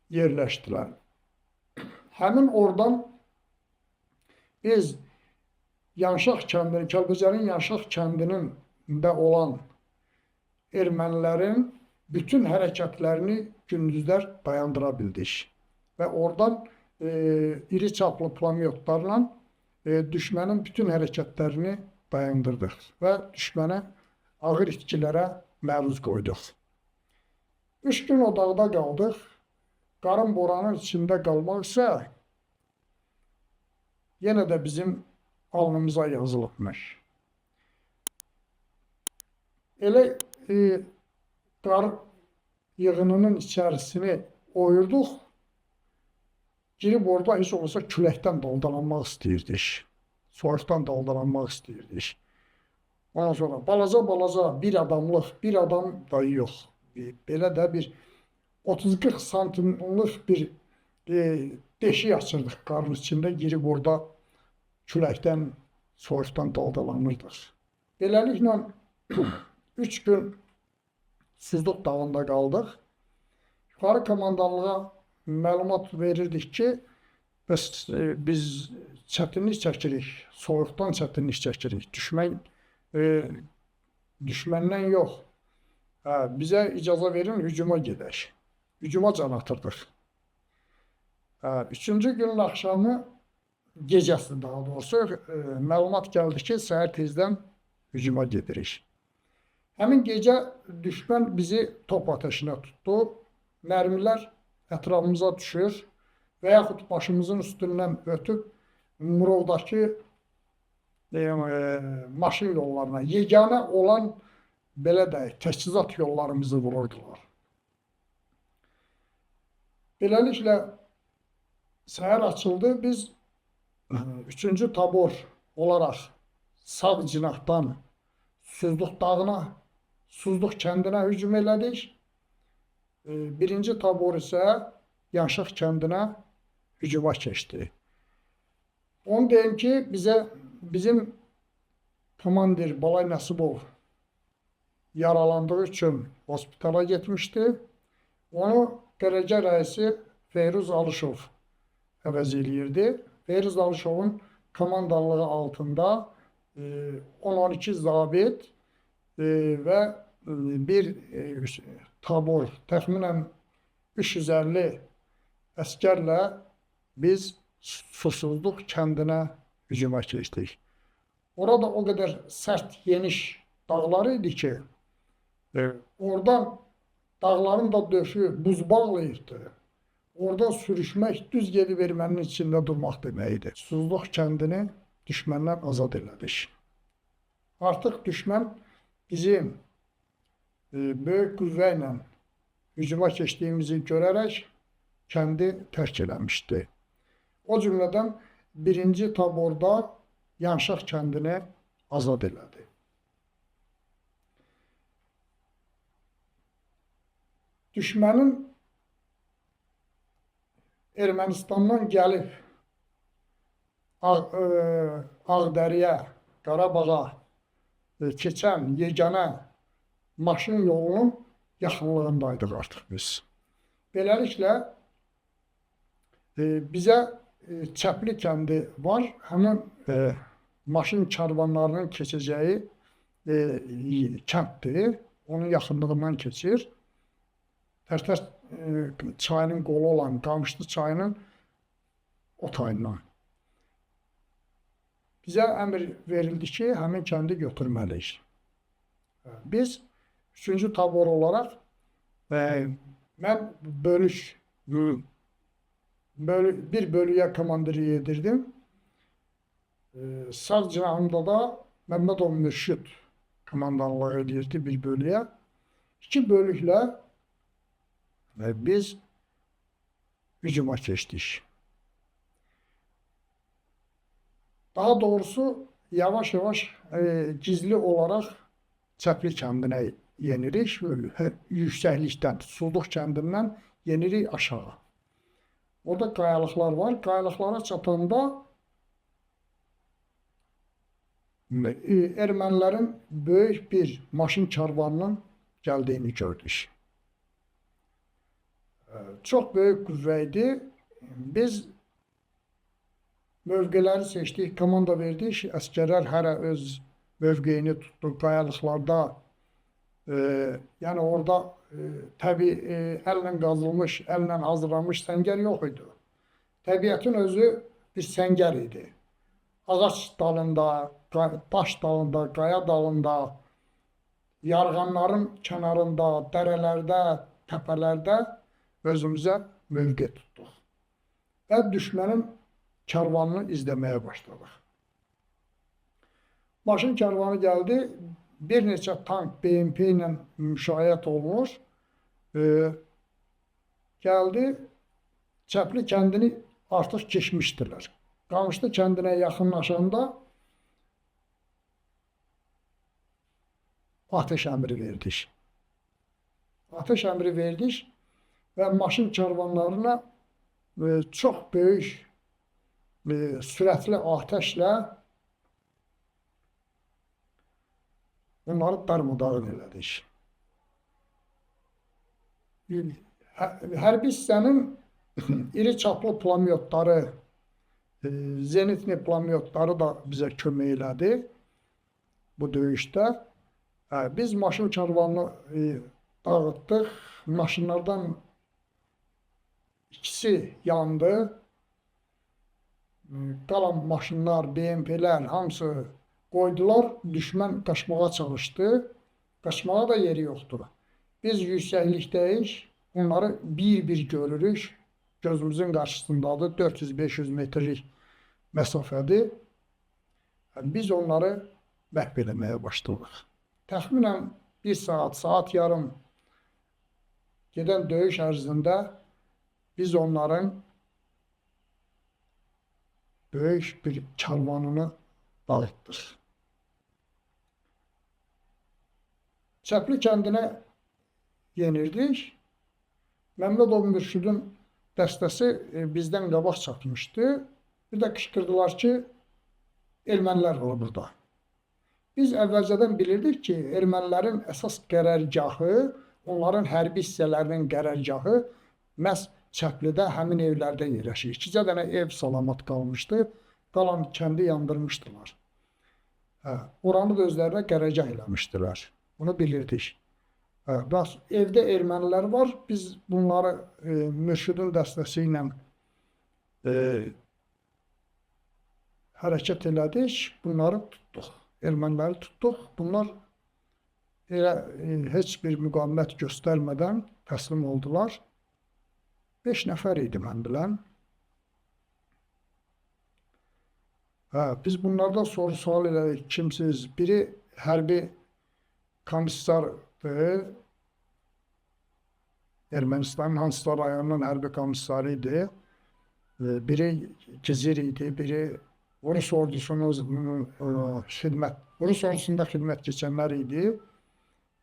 yerləşdilər. Həmin oradan biz Yanşaq kəndinin, Kəlbəcərin Yanşaq kəndinin də olan ermənilərin bütün hərəkətlərini gündüzlər dayandıra bildik. Və oradan iri çaplı pulemyotlarla düşmənin bütün hərəkətlərini dayandırdıq və düşmənə ağır itkilərə məruz qoyduq. 3 gün o dağda qaldıq. Qarın boranın içində qalmaq isə yenə də bizim alnımıza yazılıbmış. Elə qar yığınının içərisini oyurduq. Girib orada heç olmasa küləkdən daldalanmaq istəyirdik. Soyuqdan daldalanmaq istəyirdik. Ondan sonra balaca bir adamlıq, bir adam da yox. Belə də bir 30-40 santimlik bir deşik açırdıq qarın içində. Girib orada küləkdən, soyuqdan daldalanırdıq. Beləliklə 3 gün Susuzluq dağında qaldıq. Yuxarı komandanlığa məlumat verirdik ki, biz çətinlik çəkirik, soyuqdan çətinlik çəkirik. Düşməndən yox. Bizə icazə verin, hücuma gedək. Hücuma can atırdıq. 3-cü günün axşamı, gecəsi daha doğrusu, məlumat gəldi ki, səhər tezdən hücuma gedirik. Həmin gecə düşmən bizi top ateşinə tutdu. Mərmilər ətrafımıza düşür və yaxud başımızın üstündən ötüb Murovdakı maşın yollarına, yeganə olan belə deyək, təchizat yollarımızı vururdular. Beləliklə səhər açıldı. Biz 3-cü tabor olaraq sağ cinahdan Susuzluq dağına, Susuzluq kəndinə hücum elədik. Birinci tabor isə Yanşaq kəndinə hücuma keçdi. Onu deyim ki, bizim komandir Balay Nəsibov yaralandığı üçün hospitala getmişdi. Onu qərargah rəisi Feyruz Alışov əvəz eləyirdi. Feyruz Alışovun komandanlığı altında 10-12 zabit və bir tabor, təxminən 350 əskərlə biz Susuzluq kəndinə hücuma keçdik. Orada o qədər sərt, geniş dağlar idi ki, oradan Dağların da döşü buz bağlayırdı. Oradan sürüşmək, düz gedib erməninin içində durmaq deməkdir. Suzluq kəndini düşməndən azad elədik. Artıq düşmən bizim böyük qüvvə ilə hücuma keçdiyimizi görərək kəndi tərk eləmişdi. O cümlədən birinci taborda Yanşaq kəndini azad elədi. Düşmənin Ermənistandan gəlib Ağdəriyə, Qarabağa keçən yeganə maşın yolunun yaxınlığındaydıq artıq biz. Beləliklə bizə Çəpli kəndi var, həmin maşın karvanlarının keçəcəyi kənddir, onun yaxınlığından keçir. Tərtər çayının qolu olan Qamışlı çayının o tayından. Bizə əmr verildi ki, həmin kəndi götürməliyik. Biz 3-cü tabor olaraq mən bir bölüyə komandiri edirdim. Sağ cinahımda da Məmmədov Mürşid komandanlıq edirdi bir bölüyə. 2 bölüklə biz hücuma keçdik. Daha doğrusu yavaş-yavaş gizli olaraq Çəpli kəndinə yenirik. Yüksəklikdən, Suzluq kəndindən yenirik aşağı. Orada qayalıqlar var. Qayalıqlara çatanda ermənilərin böyük bir maşın karvanının gəldiyini gördük. Çox böyük qüvvə idi. Biz mövqeləri seçdik, komanda verdik. Əskərlər hərə öz mövqeyini tutdu qayalıqlarda. Yəni orada təbii əllə qazılmış, əllə hazırlanmış səngər yox idi. Təbiətin özü bir səngər idi. Ağac dalında, daş dalında, qaya dalında, yarğanların kənarında, dərələrdə, təpələrdə özümüzə mövqe tutduq. Və düşmənin karvanını izləməyə başladıq. Maşın karvanı gəldi, bir neçə tank BMP ilə müşayiət olunur. Gəldi, Çəpli kəndini artıq keçmişdilər. Qamışlı kəndinə yaxınlaşanda ateş əmri verdik. Ateş əmri verdik və maşın karvanlarına çox böyük sürətli atəşlə onları darmadağın elədik. Hərbi hissənin iri çaplı pulemyotları, zenitli pulemyotları da bizə kömək elədi bu döyüşdə. Biz maşın karvanını dağıtdıq. Maşınlardan ikisi yandı. Qalan maşınlar, BMP'lər hamısı qoydular. Düşmən qaçmağa çalışdı. Qaçmağa da yeri yoxdur. Biz yüksəklikdəyik. Onları bir-bir görürük. Gözümüzün qarşısındadır. 400-500 metrlik məsafədir. Biz onları məhv eləməyə başladıq. Təxminən 1 saat, saat yarım gedən döyüş ərzində biz onların böyük bir karvanını dağıtdıq. Çəpli kəndinə yenirdik. Məmmədov Mürşidin dəstəsi bizdən qabaq çatmışdı. Bir də qışqırdılar ki, ermənilər var burada. Biz əvvəlcədən bilirdik ki, ermənilərin əsas qərargahı, onların hərbi hissələrinin qərargahı məhz Çəplidə həmin evlərdə yerləşir. 2 dənə ev salamat qalmışdı, qalan kəndi yandırmışdılar. Oranı da özlərinə qərargah eləmişdilər. Bunu bilirdik. Bəs evdə ermənilər var, biz bunları Mürşidin dəstəsi ilə hərəkət elədik, bunları tutduq. Erməniləri tutduq. Bunlar heç bir müqavimət göstərmədən təslim oldular. 5 nəfər idi mən bilən. Biz bunlardan soru-sual elədik. Kimsiz? Biri hərbi komissardır. Ermənistanın hansısa rayonunun hərbi komissarı idi. Biri gizir idi, biri Rus ordusunun Rus ordusunda xidmət keçənlər idi.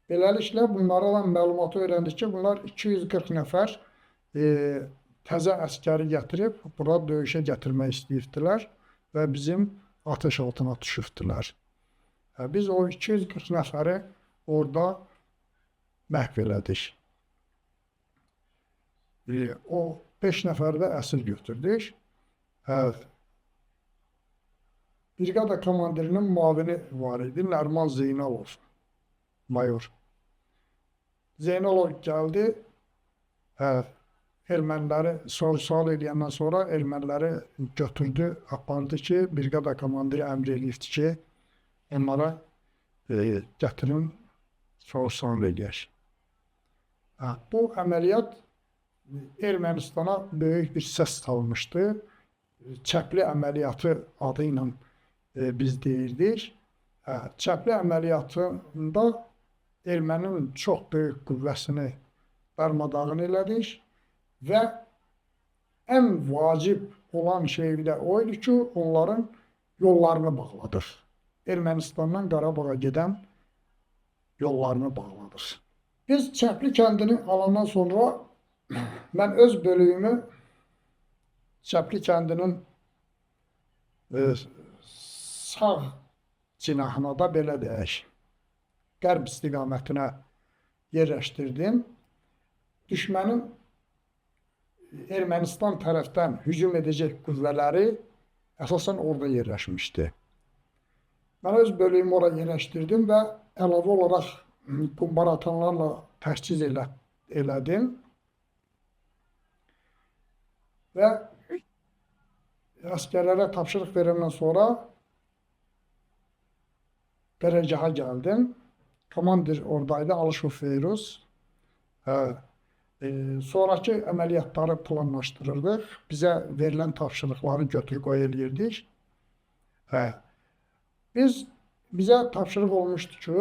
Beləliklə bunlardan məlumatı öyrəndik ki, bunlar 240 nəfər təzə əskəri gətirib bura döyüşə gətirmək istəyirdilər və bizim ateş altına düşürdülər. Biz o 240 nəfəri orada məhv elədik. O 5 nəfəri də əsir götürdük. Brigada komandirinin müavini var idi, Nəriman Zeynalov, mayor. Zeynalov gəldi, erməniləri soru-sual edəndən sonra erməniləri götürdü, apardı ki, brigada komandiri əmr eləyirdi ki, onlara gətirin, soru-sual edək. Bu əməliyyat Ermənistana böyük bir səs salmışdı. Çəpli əməliyyatı adı ilə biz deyirdik. Çəpli əməliyyatında erməninin çox böyük qüvvəsini darmadağın elədik və ən vacib olan şey də o idi ki, onların yollarını bağladıq. Ermənistandan Qarabağa gedən yollarını bağladıq. Biz Çəpli kəndini alandan sonra mən öz bölüyümü Çəpli kəndinin sağ cinahına da belə deyək, qərb istiqamətinə yerləşdirdim. Düşmənin Ermənistan tərəfdən hücum edəcək qüvvələri əsasən orada yerləşmişdi. Mən öz bölüyümü oraya yerləşdirdim və əlavə olaraq bombaratanlarla təchiz elədim. Və əsgərlərə tapşırıq verəndən sonra qərargaha gəldim. Komandir oradaydı, Alışov Feyruz. Sonraki əməliyyatları planlaşdırırdıq. Bizə verilən tapşırıqları götür-qoy eləyirdik. Bizə tapşırıq olmuşdu ki,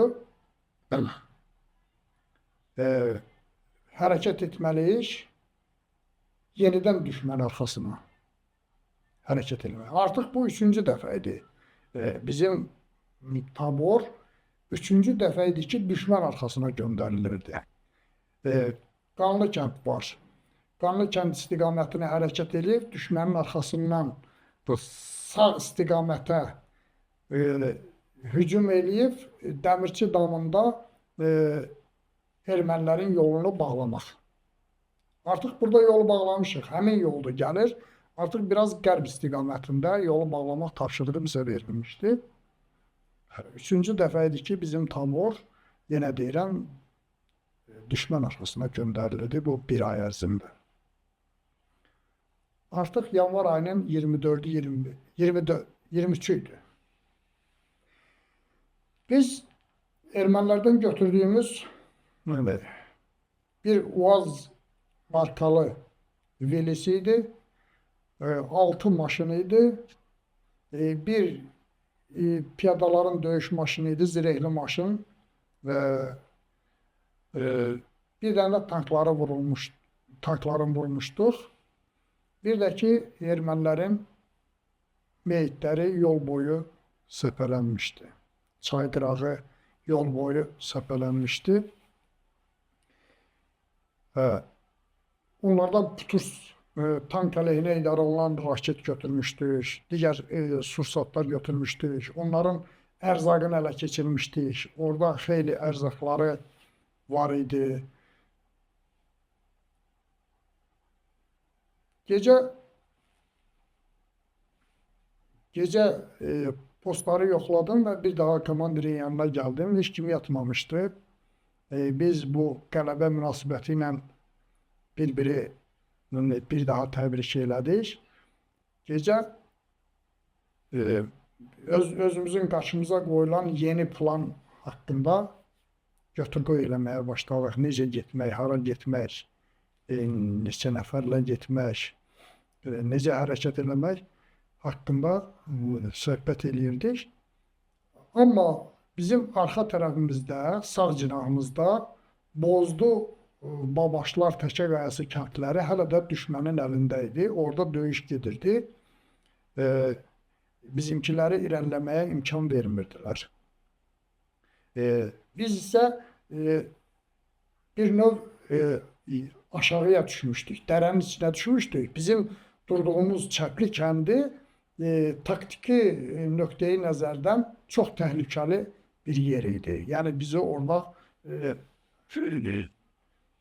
hərəkət etməliyik, yenidən düşmən arxasına hərəkət etmək. Artıq bu 3-cü dəfə idi. Bizim tabor 3-cü dəfə idi ki, düşmən arxasına göndərilirdi. Qanlıkənd var. Qanlıkənd istiqamətinə hərəkət edib, düşmənin arxasından sağ istiqamətə hücum eləyib, Dəmirçi damında ermənilərin yolunu bağlamaq. Artıq burada yolu bağlamışıq, həmin yolda gəlir. Artıq biraz qərb istiqamətində yolu bağlamaq tapşırığı bizə verilmişdi. 3-cü dəfə idi ki, bizim tabor, yenə deyirəm, düşmən arxasına göndərilirdi bu bir ay ərzində. Artıq yanvar ayının 23-ü idi. Biz ermənilərdən götürdüyümüz bir UAZ markalı velisi idi, 6 maşını idi, bir piyadaların döyüş maşını idi, zirehli maşın və bir dənə tankların vurmuşduq. Bir də ki, ermənilərin meyitləri yol boyu səpələnmişdi. Çay qırağı yol boyu səpələnmişdi. Onlardan putus tank əleyhinə idarə olunan raket götürmüşdük, digər sursatlar götürmüşdük, onların ərzaqını ələ keçirmişdik. Orada xeyli ərzaqları var idi. Gecə postları yoxladım və bir daha komandirin yanına gəldim. Heç kim yatmamışdı. Biz bu qələbə münasibəti ilə bir daha təbrik elədik. Gecə özümüzün qarşımıza qoyulan yeni plan haqqında götür-qoy eləməyə başladıq. Necə getmək, hara getmək, neçə nəfərlə getmək, necə hərəkət eləmək haqqında söhbət eləyirdik. Amma bizim arxa tərəfimizdə, sağ cinahımızda Bozdu, Babaşlar, Təkəqayası kəndləri hələ də düşmənin əlində idi. Orada döyüş gedirdi. Bizimkiləri irəliləməyə imkan vermirdilər. Biz isə bir növ aşağıya düşmüşdük, dərənin içinə düşmüşdük. Bizim durduğumuz Çəpli kəndi taktiki nöqteyi nəzərdən çox təhlükəli bir yer idi. Yəni bizi orada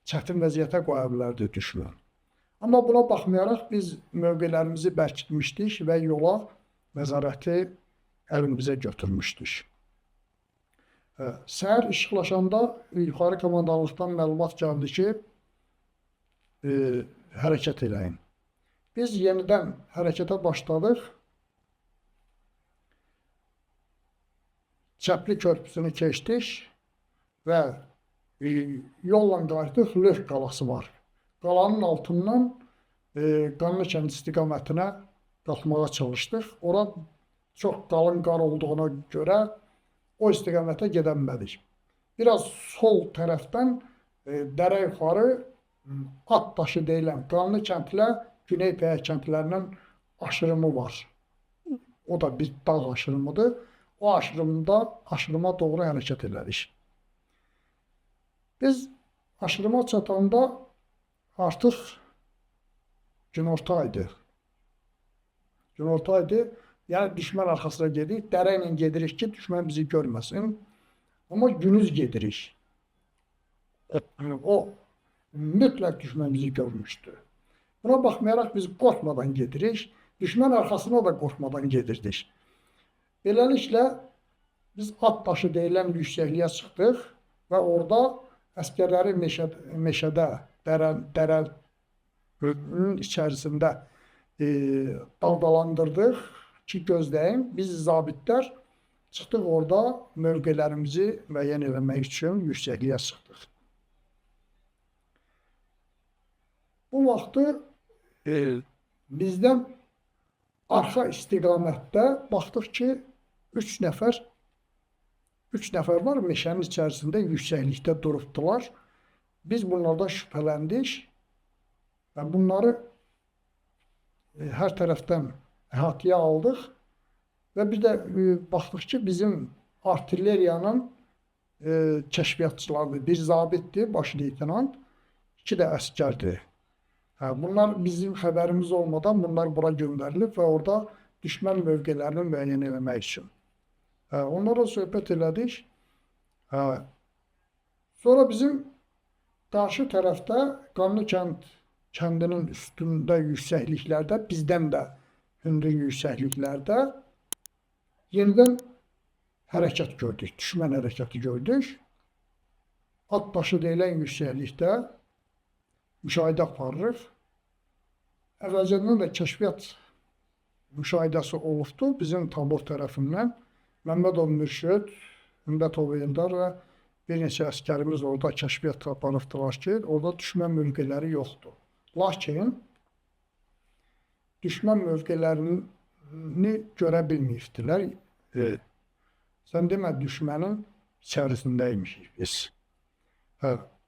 çətin vəziyyətə qoya bilərdi düşmən. Amma buna baxmayaraq biz mövqelərimizi bərkitmişdik və yola nəzarəti əlimizə götürmüşdük. Səhər işıqlaşanda yuxarı komandanlıqdan məlumat gəldi ki, hərəkət eləyin. Biz yenidən hərəkətə başladıq. Çəpli körpüsünü keçdik və yolla qayıtdıq. Lök qalası var. Qalanın altından Qanlıkənd istiqamətinə qalxmağa çalışdıq. Ora çox qalın qar olduğuna görə o istiqamətə gedəmədik. Biraz sol tərəfdən dərə yuxarı Atdaşı deyilən Qanlıkənd ilə Güney Pəyə kəndlərinin aşırımı var. O da bir dağ aşırımıdır. O aşırıma doğru hərəkət elədik. Biz aşırıma çatanda artıq günorta idi. Yəni düşmən arxasına gedirik. Dərə ilə gedirik ki, düşmən bizi görməsin. Amma günüz gedirik. O mütləq düşmən bizi görmüşdü. Buna baxmayaraq biz qorxmadan gedirik. Düşmən arxasına da qorxmadan gedirdik. Beləliklə biz Atdaşı deyilən yüksəkliyə çıxdıq və orada əsgərləri meşədə, dərənin içərisində daldalandırdıq ki, gözləyin. Biz zabitlər çıxdıq orada mövqelərimizi müəyyən eləmək üçün yüksəkliyə çıxdıq. Bu vaxtı bizdən arxa istiqamətdə baxdıq ki, üç nəfər var meşənin içərisində yüksəklikdə durubdular. Biz bunlardan şübhələndik və bunları hər tərəfdən əhatəyə aldıq və bir də baxdıq ki, bizim artilleriyanın kəşfiyyatçılardır. Bir zabitdir, baş leytenant, 2 də əskərdir. Bunlar bizim xəbərimiz olmadan bunlar bura göndərilib və orada düşmən mövqelərini müəyyən eləmək üçün. Onlarla söhbət elədik. Sonra bizim qarşı tərəfdə Qanlıkənd kəndinin üstündə yüksəkliklərdə, bizdən də hündür yüksəkliklərdə yenidən hərəkət gördük, düşmən hərəkəti gördük. Atdaşı deyilən yüksəklikdə müşahidə aparırıq. Əvvəlcədən də kəşfiyyat müşahidəsi olubdu bizim tabur tərəfindən. Məmmədov Mürşid, Ümbətov Eldar və bir neçə əskərimiz orada kəşfiyyat aparıbdılar ki, orada düşmən mövqeləri yoxdur. Lakin düşmən mövqelerini görə bilməyibdilər. Sən demə, düşmənin içərisindəymişik biz.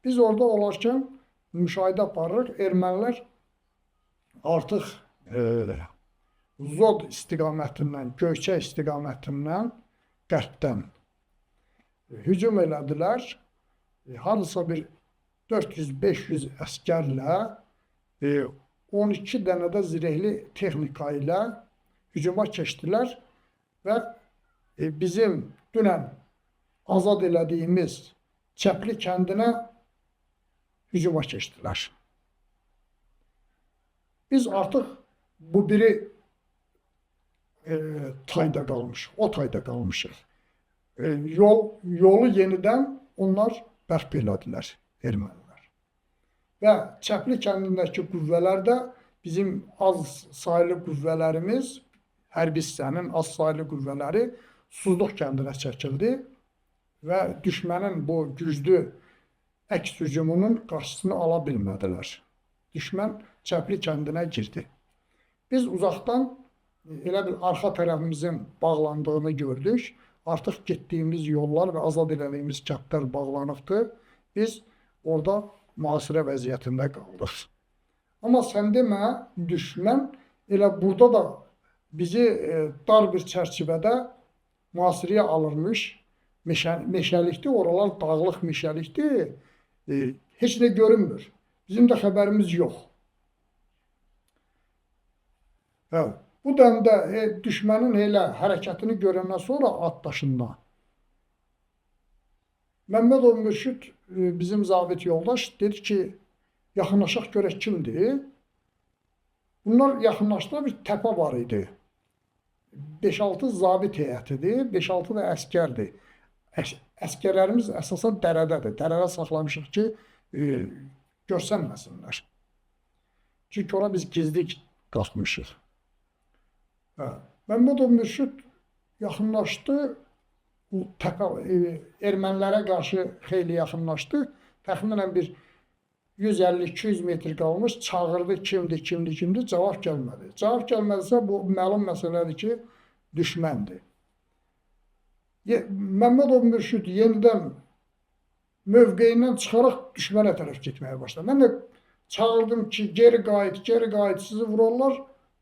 Biz orada olarkən müşahidə aparırıq. Ermənilər artıq Zod istiqamətindən, Göyçə istiqamətindən, qərbdən hücum elədilər. Hansısa bir 400-500 əskərlə 12 dənə də zirehli texnika ilə hücuma keçdilər və bizim dünən azad elədiyimiz Çəpli kəndinə hücuma keçdilər. Biz artıq bu biri tayda qalmışıq, o tayda qalmışıq. Yolu yenidən onlar bərpa elədilər, ermənilər. Və Çəpli kəndindəki qüvvələr də bizim az saylı qüvvələrimiz, hərbi hissənin az saylı qüvvələri Suzluq kəndinə çəkildi və düşmənin bu güclü əks hücumunun qarşısını ala bilmədilər. Düşmən Çəpli kəndinə girdi. Biz uzaqdan elə bil arxa tərəfimizin bağlandığını gördük. Artıq getdiyimiz yollar və azad elədiyimiz kəndlər bağlanıbdır. Biz orada mühasirə vəziyyətində qaldıq. Amma sən demə, düşmən elə burada da bizi dar bir çərçivədə mühasirəyə alırmış. Meşəlikdir, oralar dağlıq meşəlikdir. Heç nə görünmür. Bizim də xəbərimiz yox. Hə, bu dəmdə düşmənin elə hərəkətini görəndən sonra at daşından Məmmədov Mürşid bizim zabit yoldaş dedi ki, yaxınlaşaq görək kimdir? Bunlar yaxınlaşdılar, bir təpə var idi. 5-6 zabit heyətidir, 5-6 da əskərdir. Əskərlərimiz əsasən dərədədir. Dərədə saxlamışıq ki, görsənməsinlər. Çünki ora biz gizli qalxmışıq. Məmmədov Mürşid yaxınlaşdı, bu təpə ermənilərə qarşı xeyli yaxınlaşdı. Təxminən bir 150-200 metr qalmış, çağırdı kimdir, cavab gəlmədi. Cavab gəlmədisə bu məlum məsələdir ki, düşməndir. Məmmədov Mürşid yenidən mövqeyindən çıxaraq düşmənə tərəf getməyə başladı. Mən də çağırdım ki, geri qayıt, sizi vururlar.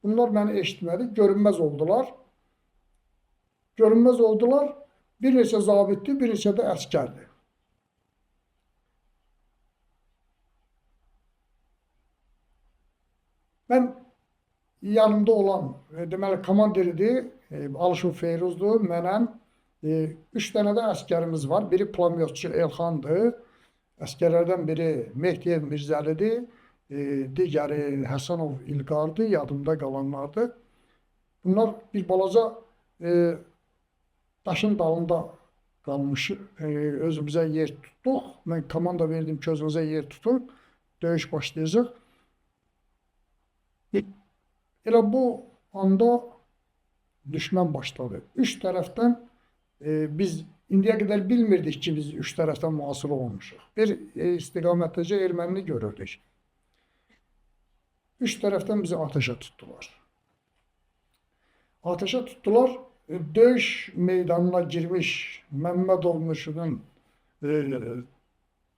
Bunlar məni eşitmədi, görünməz oldular. Bir neçə zabitdir, bir neçə də əskərdir. Mən yanımda olan, deməli, komandiridir, Alışov Feyruzdur, mənəm. 3 dənə də əskərimiz var. Biri plamyotçu Elxandır, əskərlərdən biri Mehdiyev Mirzəlidir, digəri Həsənov İlqardır, yadımda qalanlardır. Bunlar bir balaca daşın dalında qalmış, özümüzə yer tutduq. Mən komanda verdim ki, özümüzə yer tutun, döyüş başlayacaq. Elə bu anda düşmən başladı. 3 tərəfdən biz indiyə qədər bilmirdik ki, biz 3 tərəfdən mühasirə olmuşuq. Bir istiqamətəcə ermənini görürdük. 3 tərəfdən bizi ateşə tutdular. Döyüş meydanına girmiş Məmmədov Mürşidin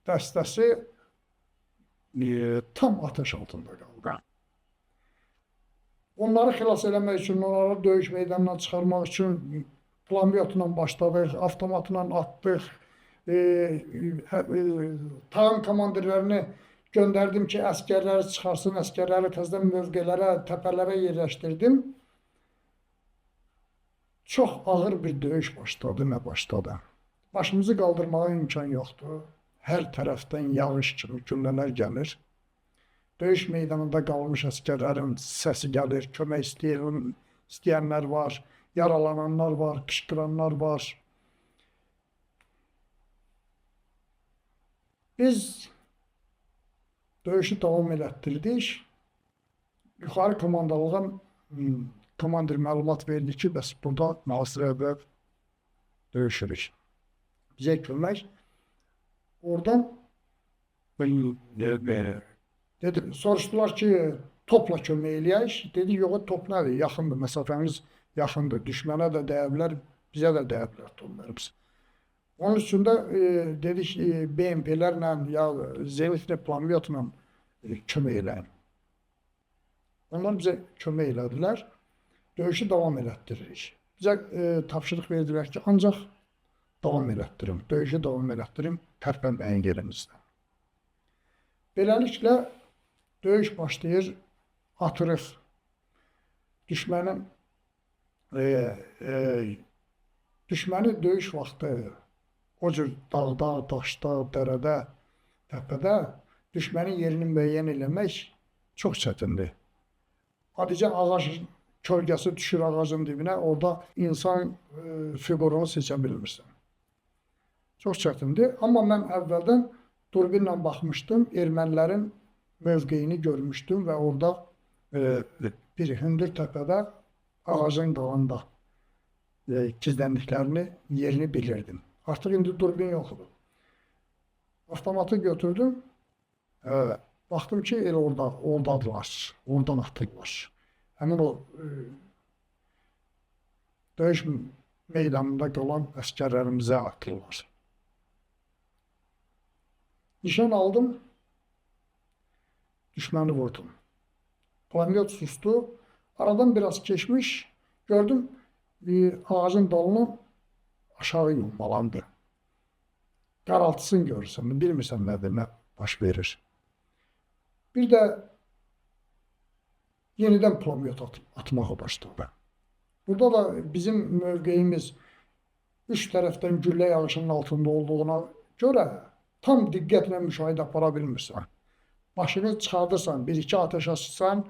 dəstəsi tam ateş altında qaldı. Onları xilas eləmək üçün, onları döyüş meydanına çıxarmaq üçün plamyotla başladıq, avtomatla atdıq. Tağım komandirlərini göndərdim ki, əskərləri çıxarsın, əskərləri təzədən mövqelərə, təpələrə yerləşdirdim. Çox ağır bir döyüş başladı. Başımızı qaldırmağa imkan yoxdur. Hər tərəfdən yağış kimi güllələr gəlir. Döyüş meydanında qalmış əskərlərin səsi gəlir, kömək istəyənlər var, yaralananlar var, qışqıranlar var. Biz döyüşü davam elətdirdik. Yuxarı komandalığa komandir məlumat verdi ki, bəs burada mühasirədə döyüşürük. Bizə kömək. Oradan soruşdular ki, topla kömək eləyək. Dedi, yox, top nədir? Yaxındır, məsafəmiz yaxındır. Düşmənə də dəyə bilər, bizə də dəyə bilər toplarımız. Onun üçün də dedik, BMP-lərlə ya Zenitlə, plamyotla kömək eləyin. Onlar bizə kömək elədilər. Döyüşü davam elətdiririk. Bizə tapşırıq verdilər ki, ancaq davam elətdirim. Döyüşü davam elətdirim, tərpənməyin yerinizdə. Beləliklə, döyüş başlayır, atırıq. Düşməni döyüş vaxtı o cür dağda, daşda, dərədə, təpədə düşmənin yerini müəyyən eləmək çox çətindir. Adicə ağacın kölgəsi düşür ağacın dibinə, orada insan fiqurunu seçə bilmirsən. Çox çətindir. Amma mən əvvəldən durbinlə baxmışdım, ermənilərin mövqeyini görmüşdüm və orada bir hündür təpədə ağacın dalında gizləndiklərini, yerini bilirdim. Artıq indi durbin yoxdur. Avtomatı götürdüm. Baxdım ki, elə oradadılar. Oradan atdılar. Həmin o döyüş meydanında qalan əsgərlərimizə atdılar. Nişan aldım, düşməni vurdum. Pulemyot sustu. Aradan biraz keçmiş, gördüm ağacın dalını aşağı yummalandı. Qaraltısını görürsən, bilmirsən nə baş verir. Bir də yenidən pulemyot atmağa başladı. Burada da bizim mövqeyimiz üç tərəfdən güllə yağışının altında olduğuna görə tam diqqətlə müşahidə apara bilmirsən. Başını çıxardırsan, bir-iki ateş açsan,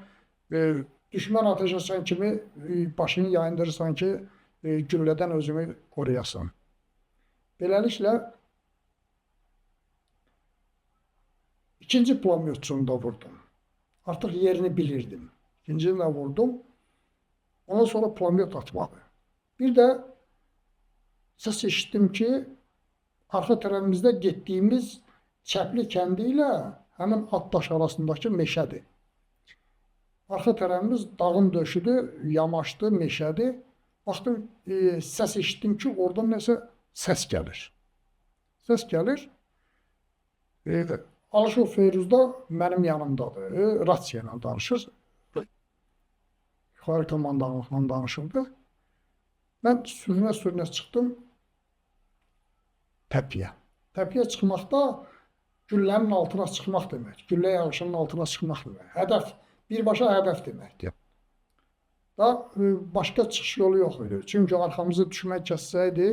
düşmən ateş açan kimi başını yayındırırsan ki, güllədən özünü qoruyasan. Beləliklə, ikinci pulemyotçunu da vurdum. Artıq yerini bilirdim. İkincini də vurdum. Ondan sonra pulemyot atmadı. Bir də səs eşitdim ki, arxa tərəfimizdə getdiyimiz Çəpli kəndi ilə həmin Atdaş arasındakı meşədir. Arxa tərəfimiz dağın döşüdür, yamaçdır, meşədir. Baxdım, səs eşitdim ki, oradan nəsə səs gəlir. Səs gəlir. Alışov Feyruz da mənim yanımdadır. Rasiya ilə danışır. Yuxarı komandanlıqla danışırdı. Mən sürünə çıxdım təpiyə. Təpiyə çıxmaqda güllənin altına çıxmaq demək. Güllə yağışının altına çıxmaq demək. Hədəf, birbaşa hədəf deməkdir. Da başqa çıxış yolu yox idi. Çünki arxamızı düşmək kəssəydi,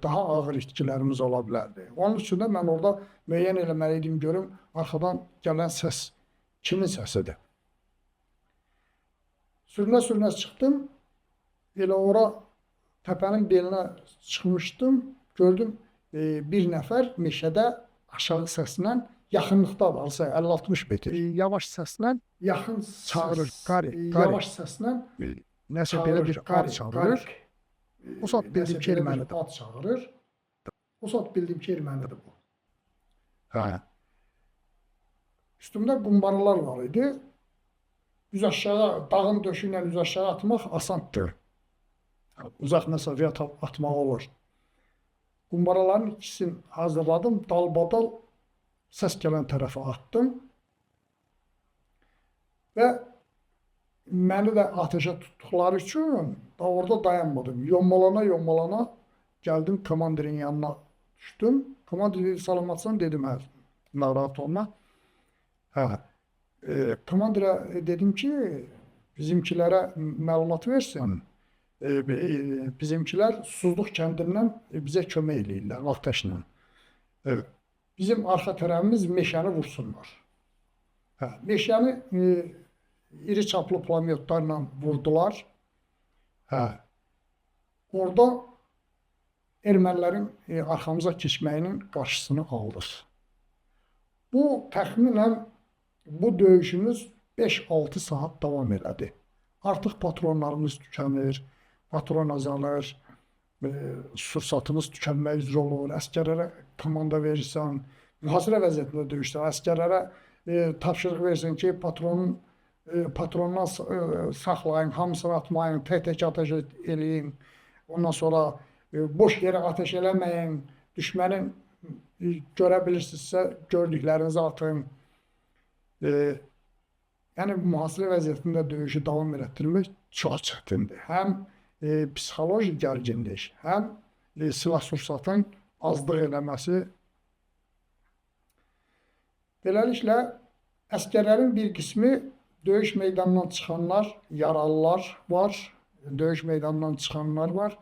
daha ağır itkilərimiz ola bilərdi. Onun üçün də mən orada müəyyən eləməliydim, görüm arxadan gələn səs kimin səsidir. Sürünə çıxdım. Elə ora təpənin belinə çıxmışdım. Gördüm bir nəfər meşədə aşağı səslə yaxınlıqdadır, 50-60 metr. Yavaş səslə yaxın çağırır, qari. Yavaş səslə nəsə belə bir ad çağırır. O saat bildim ki, ermənidir. Ad çağırır. O saat bildim ki, ermənidir bu. Üstümdə qumbaralar var idi. Üz aşağı, dağın döşü ilə üz aşağı atmaq asandır. Uzaq məsafəyə atmaq olur. Qumbaraların ikisini hazırladım, dalbadal səs gələn tərəfə atdım. Və məni də ateşə tutduqları üçün orada dayanmadım. Yommalana gəldim, komandirin yanına düşdüm. Komandir dedi, salamatsan, dedim, narahat olma. Komandirə dedim ki, bizimkilərə məlumat versin. Bizimkilər Suzluq kəndindən bizə kömək eləyirlər, atəşlə. Bizim arxa tərəfimiz meşəni vursunlar. Meşəni iri çaplı pulemyotlarla vurdular. Orada ermənilərin arxamıza keçməyinin qarşısını aldıq. Bu təxminən bu döyüşümüz 5-6 saat davam elədi. Artıq patronlarımız tükənir, patron azalır, sursatımız tükənmək üzrə olur, əskərlərə komanda verirsən, mühasirə vəziyyətində döyüşlər, əskərlərə tapşırıq versin ki, patrondan saxlayın, hamısını atmayın, tək-tək ateş eləyin, ondan sonra boş yerə ateş eləməyin, düşmənin görə bilirsinizsə gördüklərinizi atın. Yəni, mühasirə vəziyyətində döyüşü davam etdirmək çox çətindir. Həm psixoloji gərginlik, həm silah-sursatın azlıq eləməsi. Beləliklə, əskərlərin bir qismi döyüş meydanından çıxanlar, yaralılar var, döyüş meydanından çıxanlar var.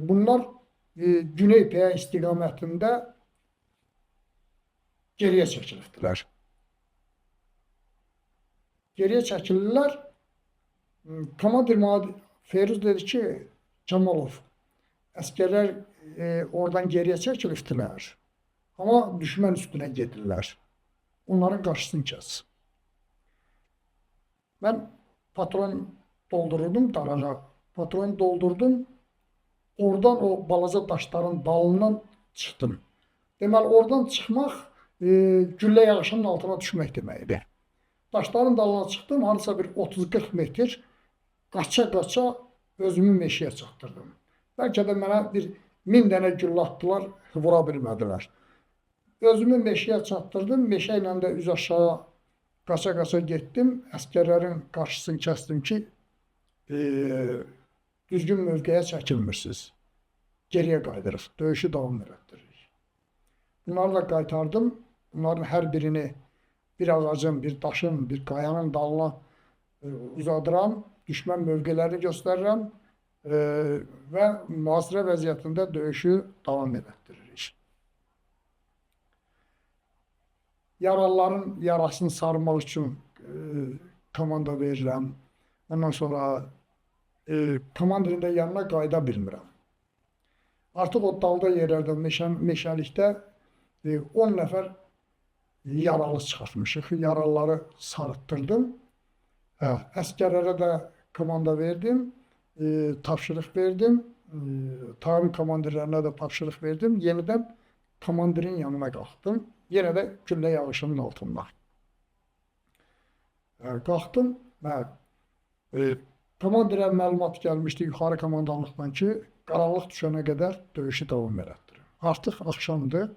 Bunlar Güney Peyə istiqamətində geriyə çəkilibdilər. Geriyə çəkilirlər. Komandir Feyruz dedi ki, Camalov, əskərlər oradan geriyə çəkilibdilər. Amma düşmən üstünə gedirlər. Onların qarşısını kəs. Mən patron doldururdum daraja. Patron doldurdum. oradan o balaca daşların dalından çıxdım. Deməli, oradan çıxmaq güllə yağışının altına düşmək deməkdir. Daşların dalına çıxdım, harasa bir 30-40 metr qaça-qaça özümü meşəyə çatdırdım. Bəlkə də mənə bir 1000 dənə güllə atdılar, vura bilmədilər. Özümü meşəyə çatdırdım, meşə ilə də üz aşağı qaça-qaça getdim. Əskərlərin qarşısını kəsdim ki, düzgün mövqeyə çəkilmirsiniz. Geriyə qayıdırıq, döyüşü davam etdiririk. Bunları da qaytardım. Bunların hər birini bir ağacın, bir daşın, bir qayanın dalına uzadıram, düşmən mövqelərini göstərirəm və mühasirə vəziyyətində döyüşü davam etdiririk. Yaralıların yarasını sarmaq üçün komanda verirəm. Ondan sonra komandirin də yanına qayıda bilmirəm. Artıq o dalda yerlərdə, meşəlikdə 10 nəfər yaralı çıxartmışıq. Yaralıları sarıtdırdım. Əskərlərə də komanda verdim, tapşırıq verdim. Talim komandirlərinə də tapşırıq verdim. Yenidən komandirin yanına qalxdım. Yenə də güllə yağışının altında. Qalxdım və komandirə məlumat gəlmişdi yuxarı komandanlıqdan ki, qaranlıq düşənə qədər döyüşü davam etdirin. Artıq axşamdır.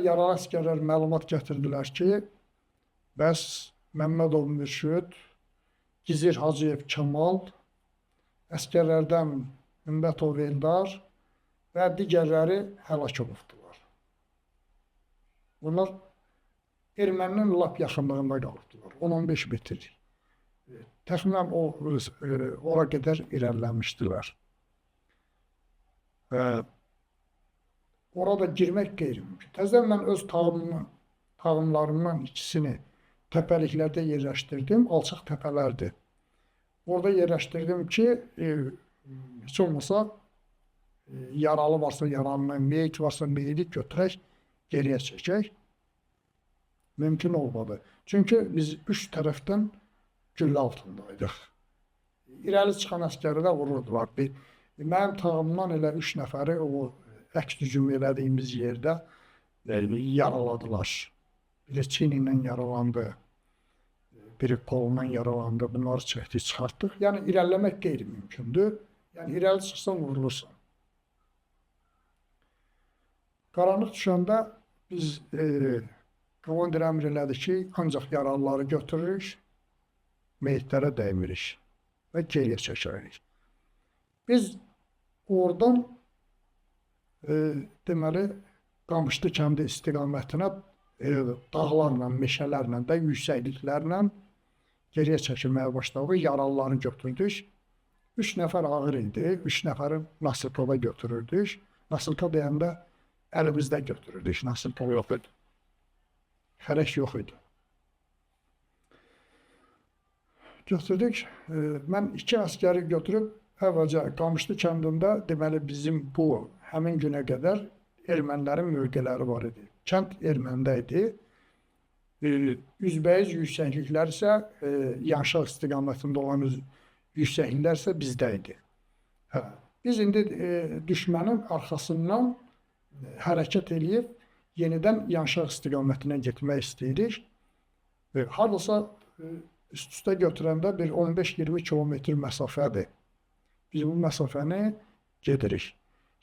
Yaralı əskərlər məlumat gətirdilər ki, bəs Məmmədov Mürşüd, Gizir Hacıyev Kamal, əskərlərdən Ümbətov Eldar və digərləri həlak olubdular. Bunlar erməninin lap yaxınlığında qalıbdılar, 10-15 metr. Təxminən ora qədər irəliləmişdilər. Orada girmək qeyri-mümkün. Təzədən mən öz tağımlarımdan ikisini təpəliklərdə yerləşdirdim, alçaq təpələrdir. Orada yerləşdirdim ki, heç olmasa yaralı varsa yaralını, meyit varsa meyiti götürək, geriyə çəkək. Mümkün olmadı. Çünki biz üç tərəfdən güllə altındaydıq. İrəli çıxan əskəri də vururdular. Mənim tağımdan elə 3 nəfəri o əks hücum elədiyimiz yerdə yaraladılar. Biri çiynindən yaralandı, biri kolundan yaralandı. Bunları çəkdik, çıxartdıq. Yəni irəliləmək qeyri-mümkündür. Yəni irəli çıxsan vurulursan. Qaranlıq düşəndə biz komandir əmr elədi ki, ancaq yaralıları götürürük, meyitlərə dəymirik və geriyə çəkərik. Biz oradan deməli Qamışlı kəndi istiqamətinə dağlarla, meşələrlə də yüksəkliklərlə geriyə çəkilməyə başladıq. Yaralıları götürdük. 3 nəfər ağır idi. 3 nəfəri Nasırkova götürürdük. Nasırka deyəndə əlimizdə götürürdük. Nasırka yox idi. Xərək yox idi. Götürdük. Mən 2 əskəri götürüb əvvəlcə Qamışlı kəndində deməli bizim bu həmin günə qədər ermənilərin mövqeləri var idi. Kənd erməndə idi. Üzbəyiz yüksəkliklər isə Yanşaq istiqamətində olan yüksəkliklər isə bizdə idi. Biz indi düşmənin arxasından hərəkət edib yenidən Yanşaq istiqamətinə getmək istəyirik. Hardasa üst-üstə götürəndə bir 15-20 kilometr məsafədir. Biz bu məsafəni gedirik.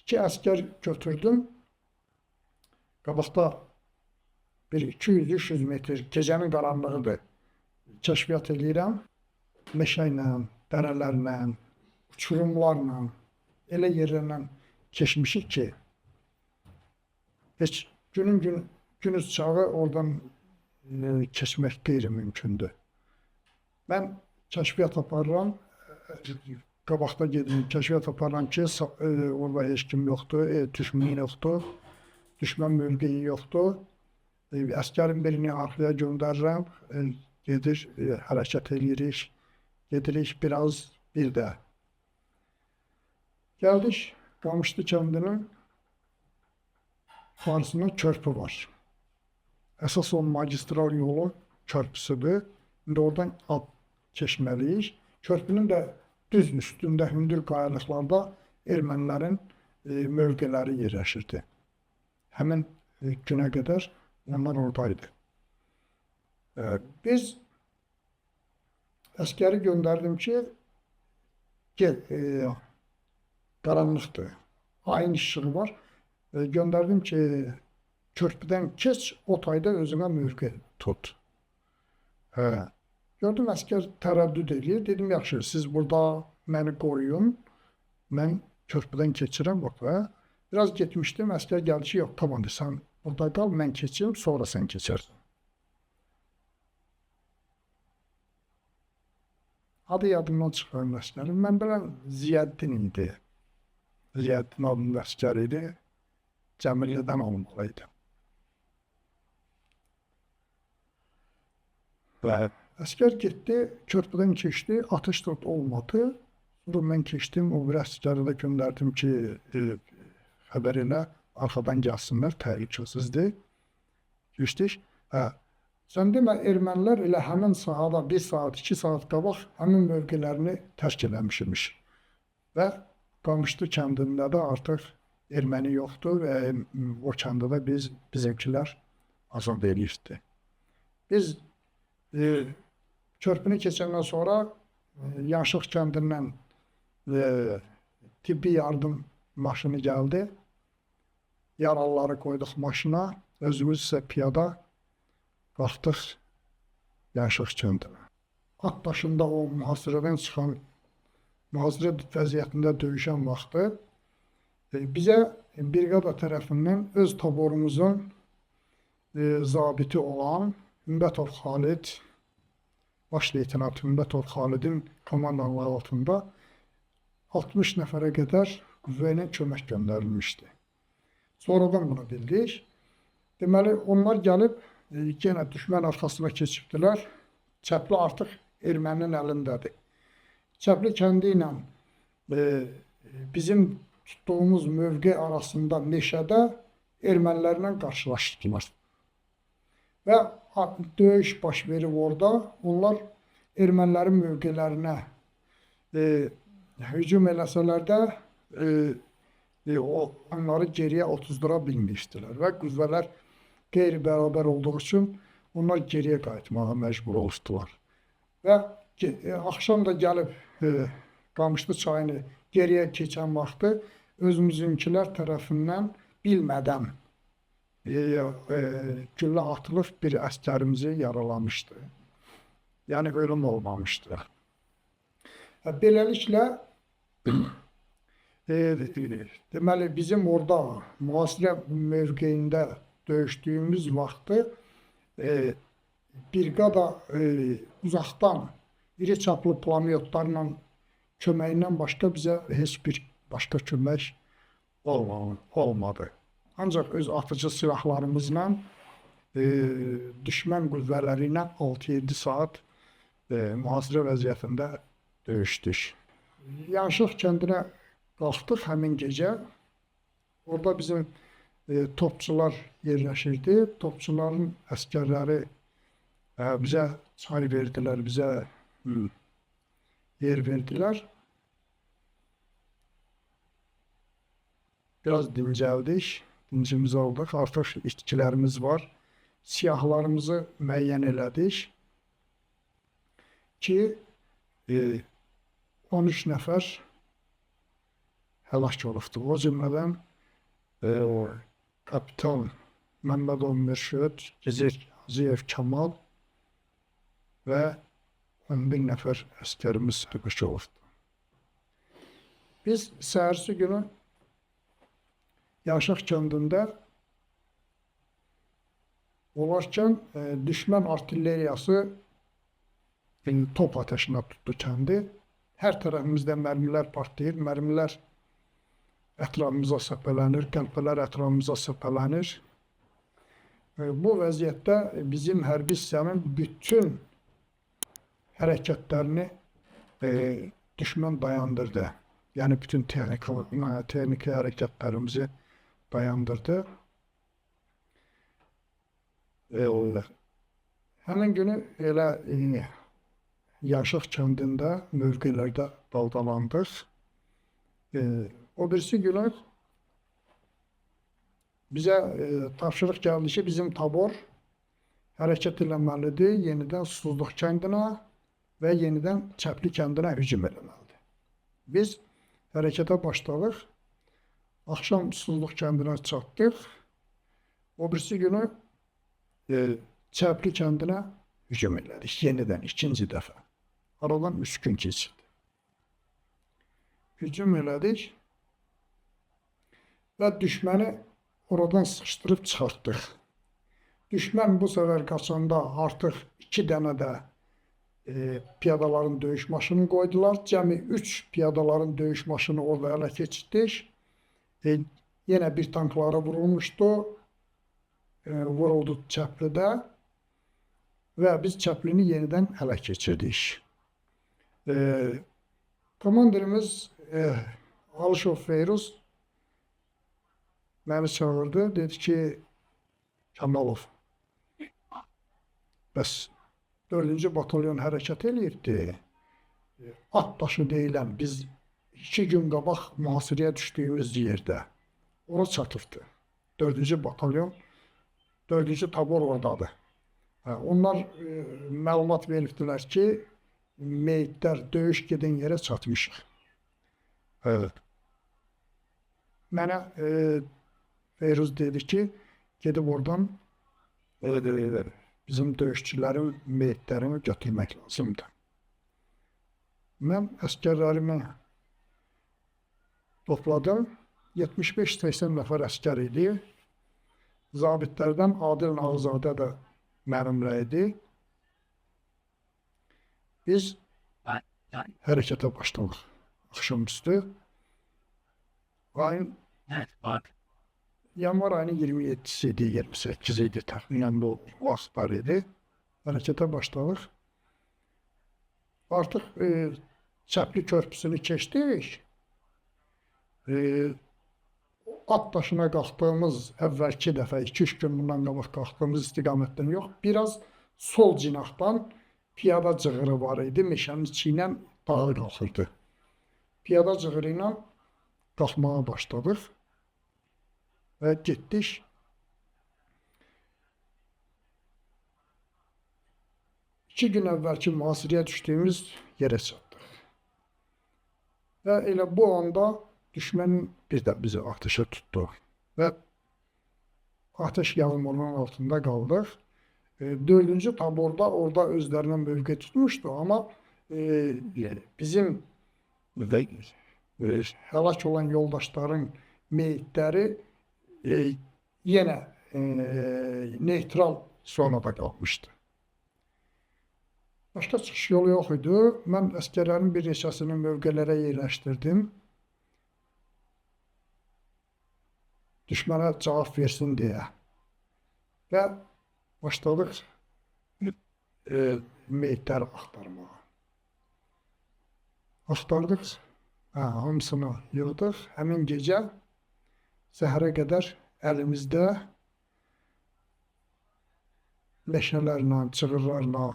2 əskər götürdüm. Qabaqda bir 200-300 metr gecənin qaranlığıdır. Kəşfiyyat edirəm. Meşə ilə, dərələrlə, uçurumlarla, elə yerlərlə keçmişik ki, heç günüz çağı oradan keçmək qeyri-mümkündür. Mən kəşfiyyat aparıram, qabaqda gedim, kəşfiyyat aparıram ki, orada heç kim yoxdur, düşmən yoxdur, düşmən mövqeyi yoxdur. Əskərin birini arxaya göndərirəm, gedir, hərəkət edirik, gedirik biraz, bir də. Gəldik, Qamışlı kəndinin yuxarısında körpü var. Əsas o magistral yolu körpüsüdür. İndi oradan keçməliyik. Körpünün də düz üstündə hündür qayalıqlarda ermənilərin mövqeləri yerləşirdi. Həmin günə qədər onlar oradaydı. Biz əskəri göndərdim ki, gel, qaranlıqdır, ayın işığı var. Göndərdim ki, körpüdən keç, o tayda özünə mövqe tut. Gördüm, əskər tərəddüd edir. Dedim, yaxşı, siz burada məni qoruyun, mən körpüdən keçirəm, biraz getmişdim, əskər gəldi ki, yox, tamam, sən burada qal, mən keçim, sonra sən keçərsən. Adı yadımdan çıxan əskərim, mən bilən Ziyəddin idi. Ziyəddin adında əskər idi, Cəmillidən olmalıydı. Və əskər getdi, körpüdən keçdi, atış da olmadı. Sonra mən keçdim, o bir əskəri də göndərdim ki, xəbər elə, arxadan gəlsinlər, təhlükəsizdir. Keçdik. Sən demə, ermənilər elə həmin sahada 1 saat, 2 saat qabaq həmin mövqələrini tərk eləmişmiş. Və Qamışlı kəndində də artıq erməni yoxdur və o kəndə də bizimkilər azad eləyirdi. Biz körpünü keçəndən sonra Yaşıq kəndindən tibbi yardım maşını gəldi. Yaralıları qoyduq maşına, özümüz isə piyada qalxdıq Yaşıq kəndinə. At daşında o mühasirədən çıxan, mühasirə vəziyyətində döyüşən vaxtı bizə briqada tərəfindən öz taborumuzun zabiti olan Ümbətov Xalid, baş leytenant Ümbətov Xalidin komandanlığı altında 60 nəfərə qədər qüvvə ilə kömək göndərilmişdi. Sonradan bunu bildik. Deməli, onlar gəlib yenə düşmən arxasına keçibdilər. Çəpli artıq erməninin əlindədir. Çəpli kəndi ilə bizim tutduğumuz mövqe arasında meşədə ermənilərlə qarşılaşdılar. Və döyüş baş verib orada. Onlar ermənilərin mövqələrinə hücum eləsələr də onları geriyə otuzdıra bilmişdilər və qüvvələr qeyri-bərabər olduğu üçün onlar geriyə qayıtmağa məcbur oldular. Və axşam da gəlib Qamışlı çayını geriyə keçən vaxtı özümüzünkilər tərəfindən bilmədən güllə atılıb bir əskərimizi yaralamışdı. Yəni ölüm olmamışdı. Beləliklə deməli bizim orada mühasirə mövqeyində döyüşdüyümüz vaxtı briqada uzaqdan iri çaplı pulemyotlarla köməyindən başqa bizə heç bir başqa kömək olmadı. Ancaq öz atıcı silahlarımızla düşmən qüvvələri ilə 6-7 saat mühasirə vəziyyətində döyüşdük. Yaşıq kəndinə qalxdıq həmin gecə. Orada bizim topçular yerləşirdi. Topçuların əskərləri bizə çay verdilər, bizə yer verdilər. Biraz dincəldik, dincimizi aldıq, artıq itkilərimiz var. Siyahlarımızı müəyyən elədik ki, 13 nəfər həlak olubdur. O cümlədən kapitan Məmmədov Mürşid, Gizir Hacıyev Kamal və 11 nəfər əskərimiz həlak olubdur. Biz səhərsi günü Yaşıq kəndində olarkən düşmən artilleriyası top ateşinə tutdu kəndi. Hər tərəfimizdə mərmilər partlayır, mərmilər ətrafımıza səpələnir, qəlpələr ətrafımıza səpələnir. Bu vəziyyətdə bizim hərbi hissənin bütün hərəkətlərini düşmən dayandırdı. Yəni bütün texniki hərəkətlərimizi dayandırdı. Həmin günü elə Yaşıq kəndində mövqelərdə daldalandıq. O birisi günü bizə tapşırıq gəldi ki, bizim tabor hərəkət eləməlidir yenidən Susuzluq kəndinə və yenidən Çəpli kəndinə hücum eləməlidir. Biz hərəkətə başladıq. Axşam Susuzluq kəndinə çatdıq. O birisi günü Çəpli kəndinə hücum elədik yenidən, ikinci dəfə. Aradan 3 gün keçirdi. Hücum elədik və düşməni oradan sıxışdırıb çıxartdıq. Düşmən bu səfər qaçanda artıq 2 dənə də piyadaların döyüş maşını qoydular. Cəmi 3 piyadaların döyüş maşını orada ələ keçirdik. Yenə bir tanklara vurulmuşdu. Vuruldu Çəplidə və biz Çəplini yenidən ələ keçirdik. Komandirimiz Alışov Feyruz məni çağırdı. Dedi ki, Kəmalov, bəs 4-cü batalyon hərəkət eləyirdi. At daşı deyilən biz 2 gün qabaq mühasirəyə düşdüyümüz yerdə. Ora çatıbdı. 4-cü batalyon, 4-cü tabor oradadır. Onlar məlumat veribdilər ki, meyitlər döyüş gedən yerə çatmışıq. Mənə Feyruz dedi ki, gedib oradan bizim döyüşçülərin meyitlərini götürmək lazımdır. Mən əskərlərimi topladım. 75-80 nəfər əskər idi. Zabitlərdən Adil Ağzadə də mənimlə idi. Biz hərəkətə başladıq. Axşamüstü ayın yanvar ayının 27-si idi, 28 idi, təxminən bu vaxtlar idi. Hərəkətə başladıq. Artıq Çəpli körpüsünü keçdik. At daşına qalxdığımız əvvəlki dəfə 2-3 gün bundan qabaq qalxdığımız istiqamətdən yox, biraz sol cinahdan piyada cığırı var idi, meşənin içi ilə dağa qalxırdı. Piyada cığırı ilə qalxmağa başladıq və getdik. İki gün əvvəlki mühasirəyə düşdüyümüz yerə çatdıq. Və elə bu anda düşmən bir də bizi atışa tutdu və ateş yağmurunun altında qaldıq. 4-cü taborda orada özlərinə mövqe tutmuşdu, amma bizim həlak olan yoldaşların meyitləri yenə neytral zonada qalmışdı. Başqa çıxış yolu yox idi. Mən əskərlərin bir neçəsini mövqelərə yerləşdirdim. Düşmənə cavab versin deyə. Və başladıq meyitləri axtarmağa. Axtardıq, hamısını yığdıq. Həmin gecə səhərə qədər əlimizdə meşələrlə, çığırlarla,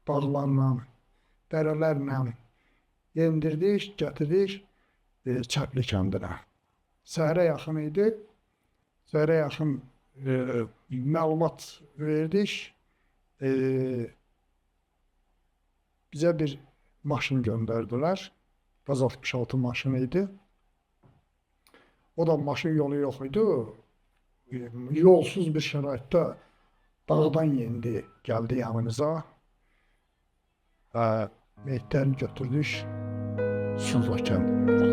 dağlarla, dərələrlə yendirdik, gətirdik Çəpli kəndinə. Səhərə yaxın idi. Səhərə yaxın məlumat verdik. Bizə bir maşın göndərdilər. Qaz 66 maşını idi. O da maşın yolu yox idi. Yolsuz bir şəraitdə dağdan yendi, gəldi yanımıza. Meyitlərini götürdük, Susuzluq kəndinə.